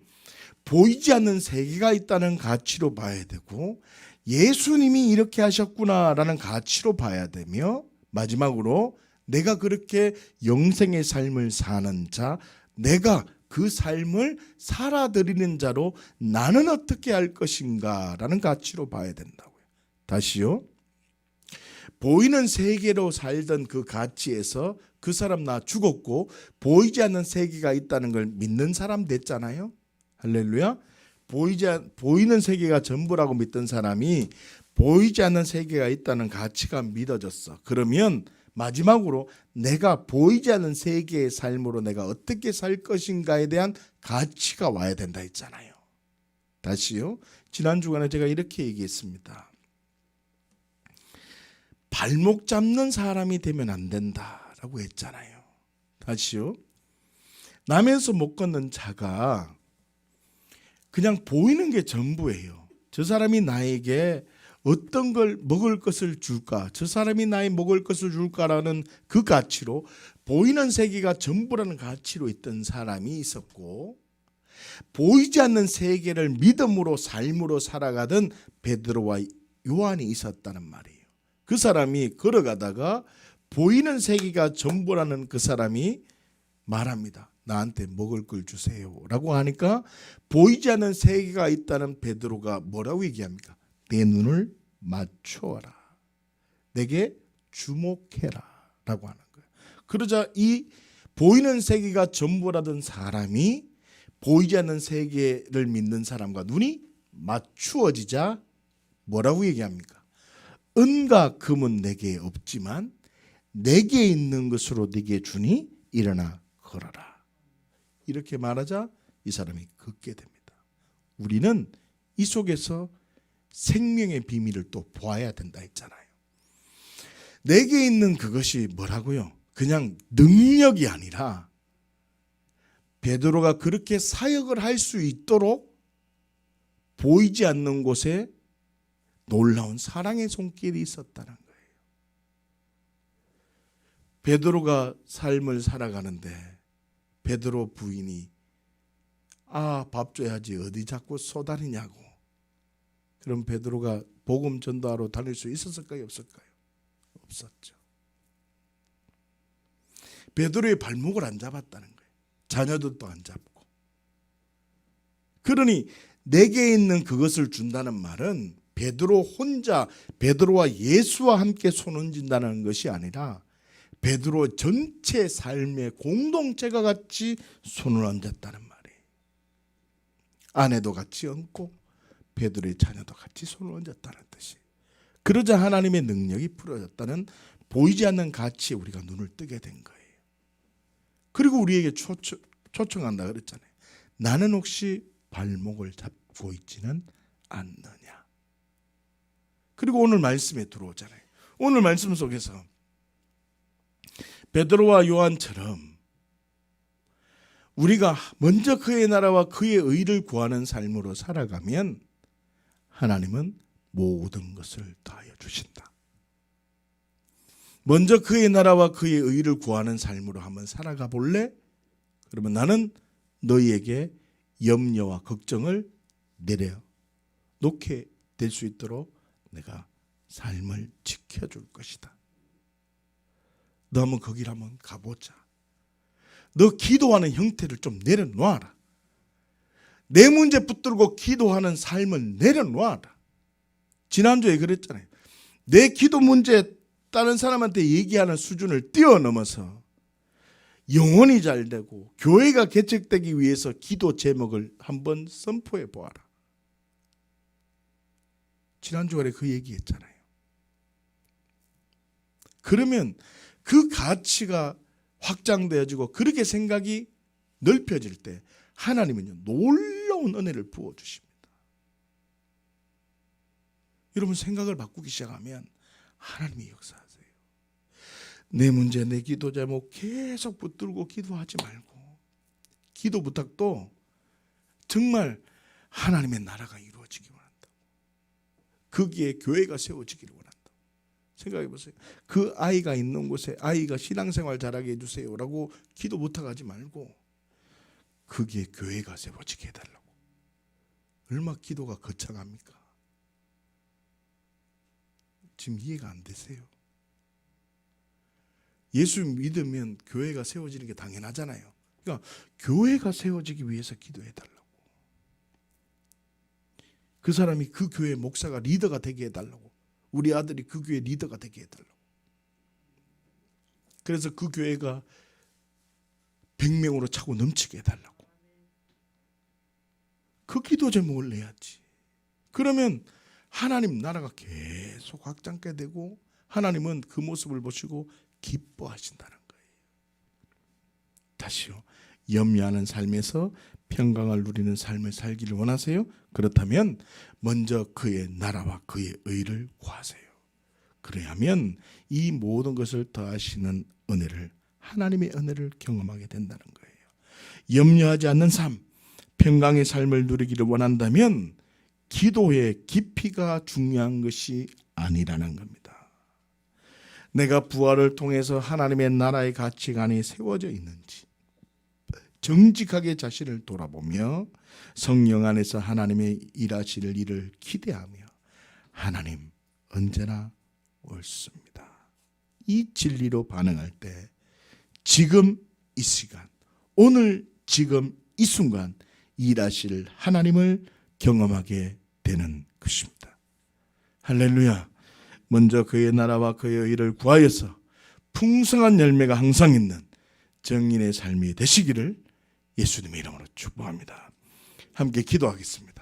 보이지 않는 세계가 있다는 가치로 봐야 되고 예수님이 이렇게 하셨구나라는 가치로 봐야 되며 마지막으로 내가 그렇게 영생의 삶을 사는 자, 내가 그 삶을 살아드리는 자로 나는 어떻게 할 것인가라는 가치로 봐야 된다고요. 다시요. 보이는 세계로 살던 그 가치에서 그 사람 나 죽었고 보이지 않는 세계가 있다는 걸 믿는 사람 됐잖아요. 할렐루야. 보이는 세계가 전부라고 믿던 사람이 보이지 않는 세계가 있다는 가치가 믿어졌어. 그러면 마지막으로 내가 보이지 않는 세계의 삶으로 내가 어떻게 살 것인가에 대한 가치가 와야 된다 했잖아요. 다시요. 지난 주간에 제가 이렇게 얘기했습니다. 발목 잡는 사람이 되면 안 된다라고 했잖아요. 다시요. 남에서 못 걷는 자가 그냥 보이는 게 전부예요. 저 사람이 나에게 어떤 걸 먹을 것을 줄까? 저 사람이 나에 먹을 것을 줄까라는 그 가치로 보이는 세계가 전부라는 가치로 있던 사람이 있었고, 보이지 않는 세계를 믿음으로 삶으로 살아가던 베드로와 요한이 있었다는 말이에요. 그 사람이 걸어가다가 보이는 세계가 전부라는 그 사람이 말합니다. 나한테 먹을 걸 주세요 라고 하니까 보이지 않는 세계가 있다는 베드로가 뭐라고 얘기합니까? 내 눈을 맞추어라. 내게 주목해라 라고 하는 거예요. 그러자 이 보이는 세계가 전부라던 사람이 보이지 않는 세계를 믿는 사람과 눈이 맞추어지자 뭐라고 얘기합니까? 은과 금은 내게 없지만 내게 있는 것으로 네게 주니 일어나 걸어라. 이렇게 말하자 이 사람이 걷게 됩니다. 우리는 이 속에서 생명의 비밀을 또 보아야 된다 했잖아요. 내게 있는 그것이 뭐라고요? 그냥 능력이 아니라 베드로가 그렇게 사역을 할 수 있도록 보이지 않는 곳에 놀라운 사랑의 손길이 있었다는 거예요. 베드로가 삶을 살아가는데 베드로 부인이 밥 줘야지 어디 자꾸 쏘다니냐고. 그럼 베드로가 복음 전도하러 다닐 수 있었을까요? 없을까요? 없었죠. 베드로의 발목을 안 잡았다는 거예요. 자녀들도 안 잡고. 그러니 내게 있는 그것을 준다는 말은 베드로 혼자 베드로와 예수와 함께 손 얹는다는 것이 아니라 베드로 전체 삶의 공동체가 같이 손을 얹었다는 말이에요. 아내도 같이 얹고 베드로의 자녀도 같이 손을 얹었다는 뜻이. 그러자 하나님의 능력이 풀어졌다는 보이지 않는 가치에 우리가 눈을 뜨게 된 거예요. 그리고 우리에게 초청한다 그랬잖아요. 나는 혹시 발목을 잡고 있지는 않느냐. 그리고 오늘 말씀에 들어오잖아요. 오늘 말씀 속에서 베드로와 요한처럼 우리가 먼저 그의 나라와 그의 의를 구하는 삶으로 살아가면 하나님은 모든 것을 다하여 주신다. 먼저 그의 나라와 그의 의를 구하는 삶으로 한번 살아가 볼래? 그러면 나는 너희에게 염려와 걱정을 내려놓게 될 수 있도록 내가 삶을 지켜줄 것이다. 너 한번 거기를 한번 가보자. 너 기도하는 형태를 좀 내려놓아라. 내 문제 붙들고 기도하는 삶을 내려놓아라. 지난주에 그랬잖아요. 내 기도 문제 다른 사람한테 얘기하는 수준을 뛰어넘어서 영혼이 잘 되고 교회가 개척되기 위해서 기도 제목을 한번 선포해 보아라. 지난주에 그 얘기했잖아요. 그러면 그 가치가 확장되어지고 그렇게 생각이 넓혀질 때 하나님은요 놀라운 은혜를 부어주십니다. 여러분 생각을 바꾸기 시작하면 하나님이 역사하세요. 내 문제 내 기도 제목 계속 붙들고 기도하지 말고 기도 부탁도 정말 하나님의 나라가 이루어지기 원한다고. 거기에 교회가 세워지기를 원한다고. 생각해 보세요. 그 아이가 있는 곳에 아이가 신앙생활 잘하게 해주세요라고 기도 부탁하지 말고 거기에 교회가 세워지게 해달라고. 얼마나 기도가 거창합니까? 지금 이해가 안 되세요? 예수 믿으면 교회가 세워지는 게 당연하잖아요. 그러니까 교회가 세워지기 위해서 기도해달라고. 그 사람이 그 교회 목사가 리더가 되게 해달라고. 우리 아들이 그 교회 리더가 되게 해달라고. 그래서 그 교회가 100명으로 차고 넘치게 해달라고. 그 기도 제목을 내야지. 그러면 하나님 나라가 계속 확장케 되고 하나님은 그 모습을 보시고 기뻐하신다는 거예요. 다시요. 염려하는 삶에서 평강을 누리는 삶을 살기를 원하세요? 그렇다면 먼저 그의 나라와 그의 의를 구하세요. 그래야면 이 모든 것을 더하시는 은혜를, 하나님의 은혜를 경험하게 된다는 거예요. 염려하지 않는 삶, 평강의 삶을 누리기를 원한다면 기도의 깊이가 중요한 것이 아니라는 겁니다. 내가 부활을 통해서 하나님의 나라의 가치관이 세워져 있는지 정직하게 자신을 돌아보며 성령 안에서 하나님의 일하실 일을 기대하며 하나님 언제나 옳습니다. 이 진리로 반응할 때 지금 이 시간, 오늘 지금 이 순간 일하실 하나님을 경험하게 되는 것입니다. 할렐루야. 먼저 그의 나라와 그의 의를 구하여서 풍성한 열매가 항상 있는 정인의 삶이 되시기를 예수님의 이름으로 축복합니다. 함께 기도하겠습니다.